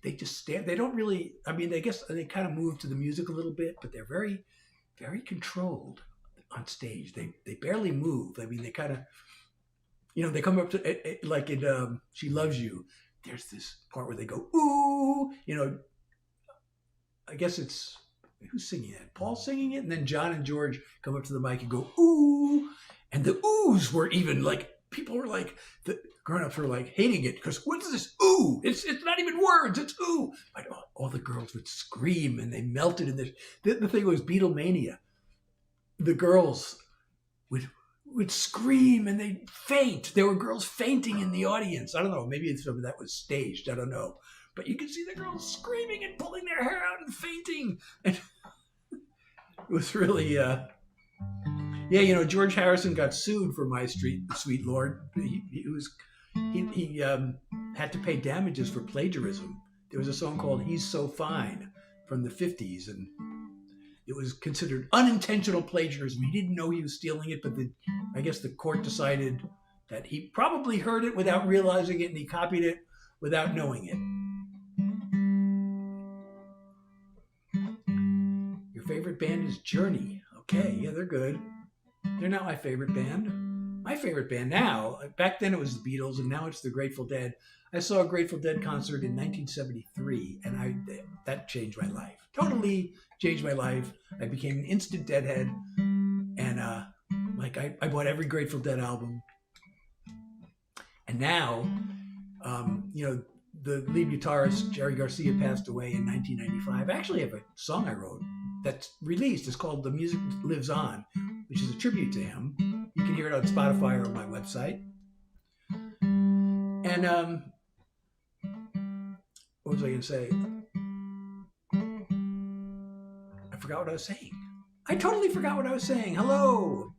they just stand. They don't really, I mean, I guess they kind of move to the music a little bit, but they're very, very controlled on stage. They barely move. I mean, they kind of, you know, they come up to, like in "She Loves You," there's this part where they go, "Ooh," you know, I guess it's, who's singing it? Paul's singing it, and then John and George come up to the mic and go, "Ooh," and the oohs were even like, people were like, the grown-ups were like hating it, because what is this ooh? It's not even words, it's ooh. But all the girls would scream, and they melted in this. The thing was Beatlemania. The girls would scream and they'd faint. There were girls fainting in the audience. I don't know, maybe some of that was staged, I don't know. But you could see the girls screaming and pulling their hair out and fainting. And it was really, yeah, you know, George Harrison got sued for "My Sweet Lord." He had to pay damages for plagiarism. There was a song called "He's So Fine" from the 50s, and it was considered unintentional plagiarism. He didn't know he was stealing it, but I guess the court decided that he probably heard it without realizing it, and he copied it without knowing it. Your favorite band is Journey. Okay, yeah, they're good. They're not my favorite band. My favorite band now, back then it was the Beatles, and now it's the Grateful Dead. I saw a Grateful Dead concert in 1973, and that changed my life. Totally changed my life. I became an instant Deadhead, and I bought every Grateful Dead album. And now, you know, the lead guitarist Jerry Garcia passed away in 1995. I actually have a song I wrote that's released. It's called "The Music Lives On," which is a tribute to him. You can hear it on Spotify or on my website. And what was I going to say? I forgot what I was saying. I totally forgot what I was saying. Hello.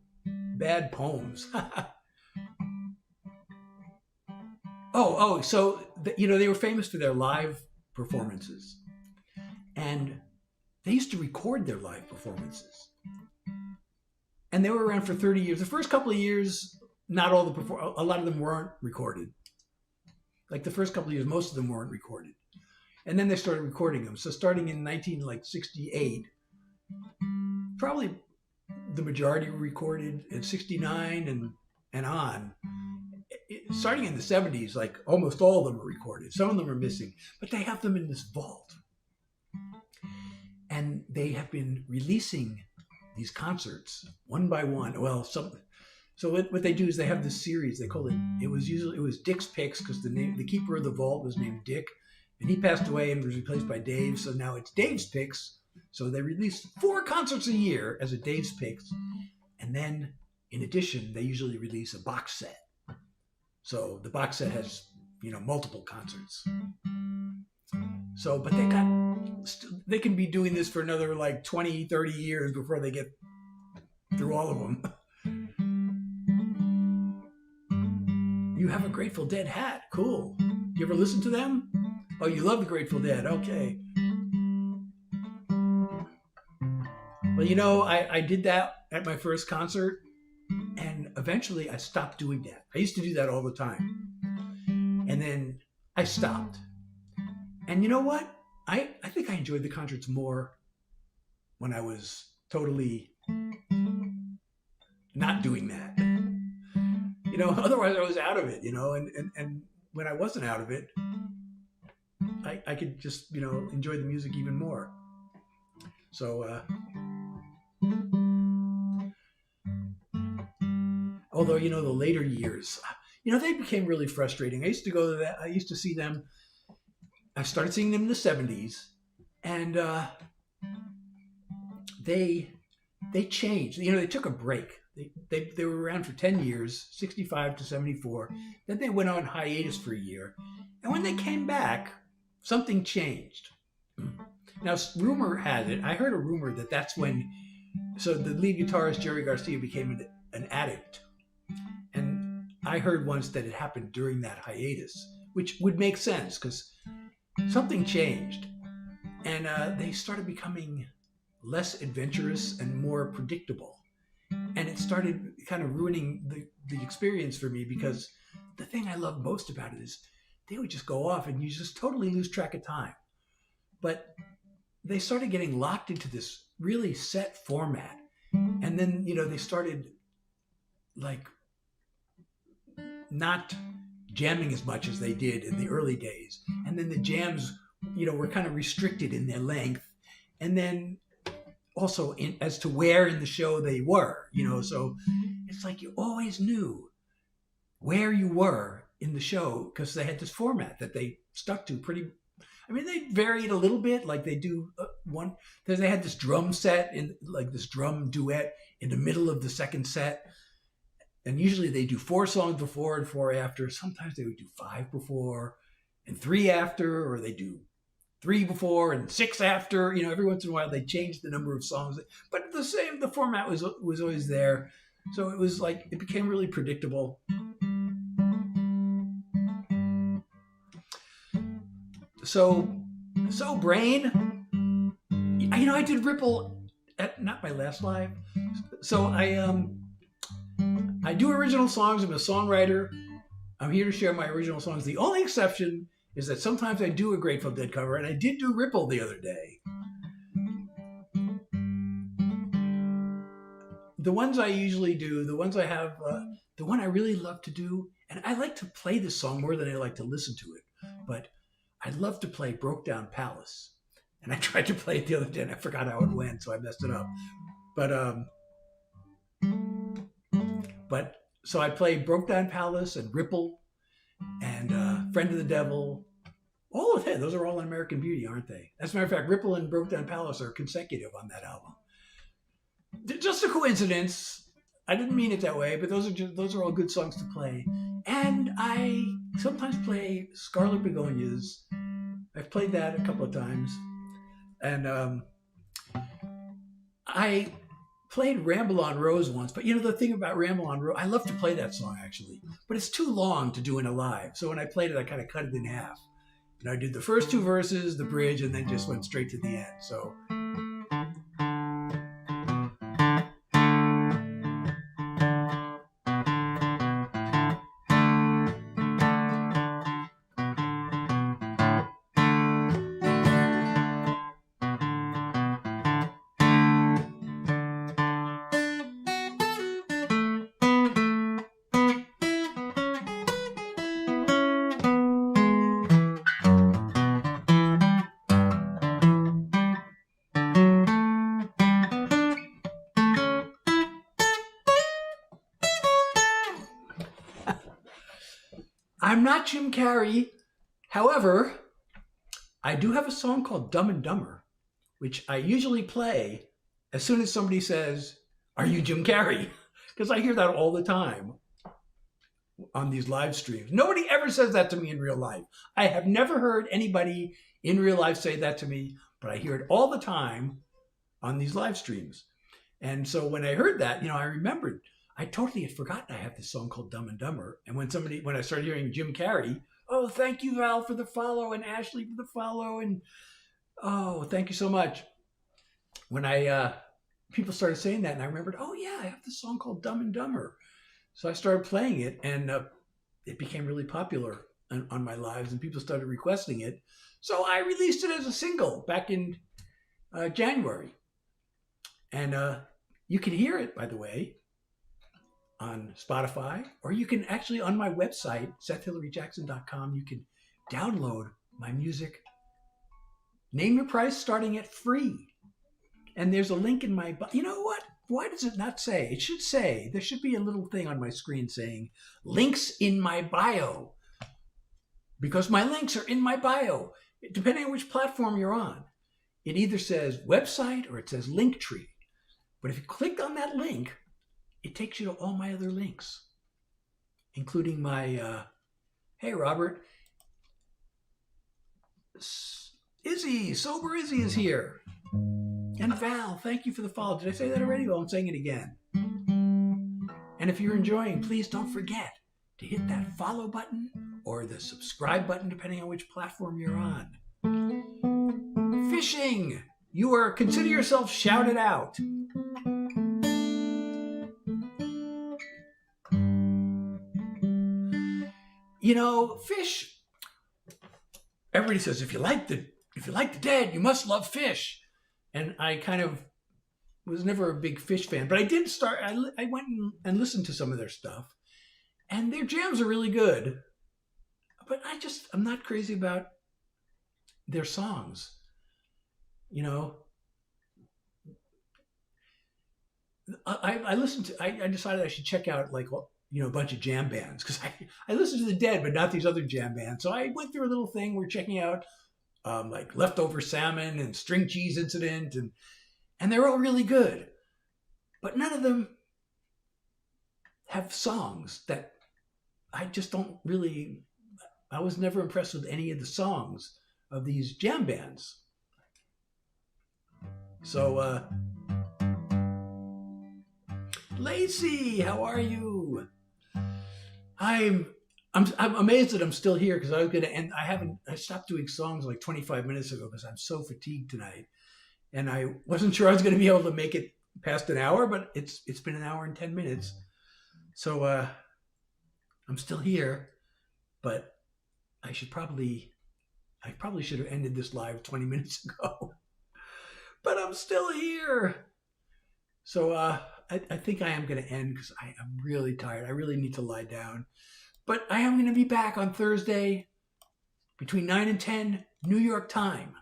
Bad poems. So, you know, they were famous for their live performances. And they used to record their live performances. And they were around for 30 years. The first couple of years, not all a lot of them weren't recorded. Like the first couple of years, most of them weren't recorded. And then they started recording them. So starting in 1968, probably the majority were recorded. In 69 and on. Starting in the 70s, like almost all of them are recorded. Some of them are missing, but they have them in this vault. And they have been releasing these concerts one by one. Well, so what they do is they have this series. They call it was Dick's Picks, because the keeper of the vault was named Dick, and he passed away and was replaced by Dave. So now it's Dave's Picks. So they release 4 concerts a year as a Dave's Picks, and then in addition, they usually release a box set. So the box set has, you know, multiple concerts. So, but they can be doing this for another like 20, 30 years before they get through all of them. You have a Grateful Dead hat. Cool. You ever listen to them? Oh, you love the Grateful Dead. Okay. Well, you know, I did that at my first concert, and eventually I stopped doing that. I used to do that all the time. And then I stopped. And you know what? I think I enjoyed the concerts more when I was totally not doing that. You know, otherwise I was out of it, you know, and when I wasn't out of it, I could just, you know, enjoy the music even more. So, although, you know, the later years, you know, they became really frustrating. I used to go to that. I used to see them. I started seeing them in the 70s, and they changed. You know, they took a break. They were around for 10 years, 65 to 74. Then they went on hiatus for a year. And when they came back, something changed. Now, rumor has it, I heard a rumor that that's when, so the lead guitarist, Jerry Garcia, became an addict. And I heard once that it happened during that hiatus, which would make sense because something changed. And they started becoming less adventurous and more predictable. And it started kind of ruining the experience for me, because the thing I love most about it is they would just go off and you just totally lose track of time. But they started getting locked into this really set format. And then, you know, they started like not jamming as much as they did in the early days. And then the jams, you know, were kind of restricted in their length. And then also as to where in the show they were, you know, so it's like you always knew where you were in the show because they had this format that they stuck to pretty. I mean, they varied a little bit, like they do one. They had this drum set in, like this drum duet in the middle of the second set, and usually they do 4 songs before and 4 after. Sometimes they would do 5 before and 3 after, or they do 3 before and 6 after. You know, every once in a while they changed the number of songs, but the format was always there. So it was like, it became really predictable. So Brain, you know, I did Ripple at not my last live. So I do original songs. I'm a songwriter. I'm here to share my original songs. The only exception is that sometimes I do a Grateful Dead cover, and I did do Ripple the other day. The ones I usually do, the ones I have, the one I really love to do, and I like to play this song more than I like to listen to it, but I'd love to play Broke Down Palace. And I tried to play it the other day, and I forgot how it went, so I messed it up. But so I played Broke Down Palace and Ripple and Friend of the Devil. All of that, those are all in American Beauty, aren't they? As a matter of fact, Ripple and Broke Down Palace are consecutive on that album. Just a coincidence. I didn't mean it that way, but those are all good songs to play. And I sometimes play Scarlet Begonias. I've played that a couple of times. And I played Ramble on Rose once, but you know the thing about Ramble on Rose, I love to play that song actually, but it's too long to do in a live. So when I played it, I kind of cut it in half. And I did the first 2 verses, the bridge, and then just went straight to the end. So I'm not Jim Carrey. However, I do have a song called Dumb and Dumber, which I usually play as soon as somebody says, "Are you Jim Carrey?" Because I hear that all the time on these live streams. Nobody ever says that to me in real life. I have never heard anybody in real life say that to me, but I hear it all the time on these live streams. And so when I heard that, you know, I remembered I totally had forgotten I have this song called Dumb and Dumber. And when I started hearing Jim Carrey, oh, thank you, Val, for the follow, and Ashley for the follow, and oh, thank you so much. When people started saying that, and I remembered, oh yeah, I have this song called Dumb and Dumber. So I started playing it, and it became really popular on my lives, and people started requesting it. So I released it as a single back in January. And you can hear it, by the way, on Spotify, or you can actually, on my website, SethHilaryJackson.com, you can download my music. Name your price starting at free. And there's a link in my, you know what? Why does it not say? It should say, there should be a little thing on my screen saying, links in my bio. Because my links are in my bio, depending on which platform you're on. It either says website or it says Linktree. But if you click on that link, it takes you to all my other links, including my, hey, Robert, Izzy, Sober Izzy is here. And Val, thank you for the follow. Did I say that already? Well, I'm saying it again. And if you're enjoying, please don't forget to hit that follow button or the subscribe button, depending on which platform you're on. Fishing! Consider yourself shouted out. You know, fish. Everybody says if you like the dead, you must love fish. And I kind of was never a big Fish fan, but I did start. I went and listened to some of their stuff, and their jams are really good. But I'm not crazy about their songs. You know, I listened to. I decided I should check out a bunch of jam bands, because I listened to the Dead, but not these other jam bands. So I went through a little thing. We're checking out like Leftover Salmon and String Cheese Incident, and they're all really good. But none of them have songs that I just don't really, I was never impressed with any of the songs of these jam bands. So, Lacey, how are you? I'm amazed that I'm still here, because I was going to end. I stopped doing songs like 25 minutes ago because I'm so fatigued tonight, and I wasn't sure I was going to be able to make it past an hour, but it's been an hour and 10 minutes. So I'm still here, but I probably should have ended this live 20 minutes ago, but I'm still here. So I think I am going to end, because I am really tired. I really need to lie down. But I am going to be back on Thursday between 9 and 10 New York time.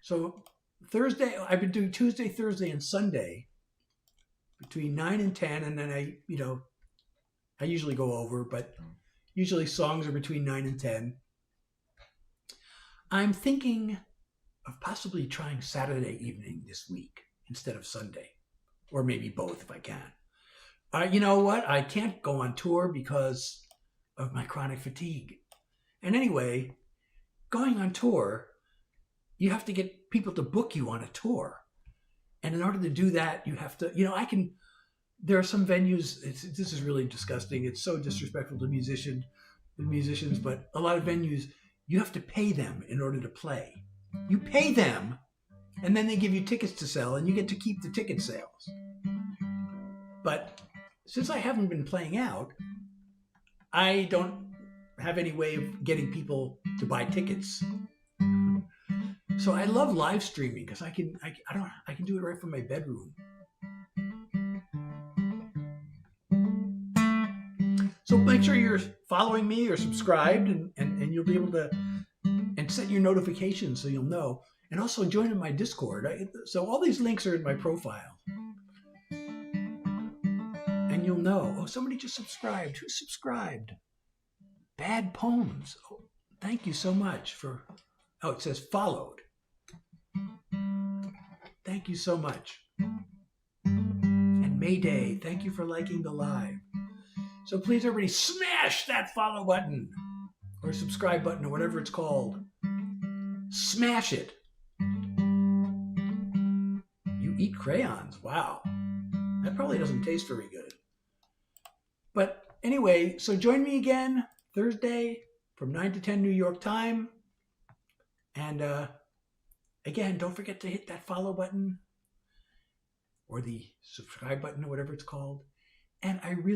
So Thursday, I've been doing Tuesday, Thursday, and Sunday between 9 and 10. And then I usually go over, but usually songs are between 9 and 10. I'm thinking of possibly trying Saturday evening this week instead of Sunday, or maybe both if I can. You know what? I can't go on tour because of my chronic fatigue. And anyway, going on tour, you have to get people to book you on a tour. And in order to do that, you have to, there are some venues, this is really disgusting. It's so disrespectful to musicians, but a lot of venues, you have to pay them in order to play. You pay them, and then they give you tickets to sell, and you get to keep the ticket sales. But since I haven't been playing out, I don't have any way of getting people to buy tickets. So I love live streaming, because I can do it right from my bedroom. So make sure you're following me or subscribed, and you'll be able to and set your notifications so you'll know. And also join in my Discord. So all these links are in my profile. And you'll know. Oh, somebody just subscribed. Who subscribed? Bad Poems. Oh, thank you so much for... Oh, it says followed. Thank you so much. And Mayday, thank you for liking the live. So please, everybody, smash that follow button or subscribe button or whatever it's called. Smash it. You eat crayons. Wow. That probably doesn't taste very good. But anyway, so join me again Thursday from 9 to 10 New York time. And again, don't forget to hit that follow button or the subscribe button or whatever it's called. And I really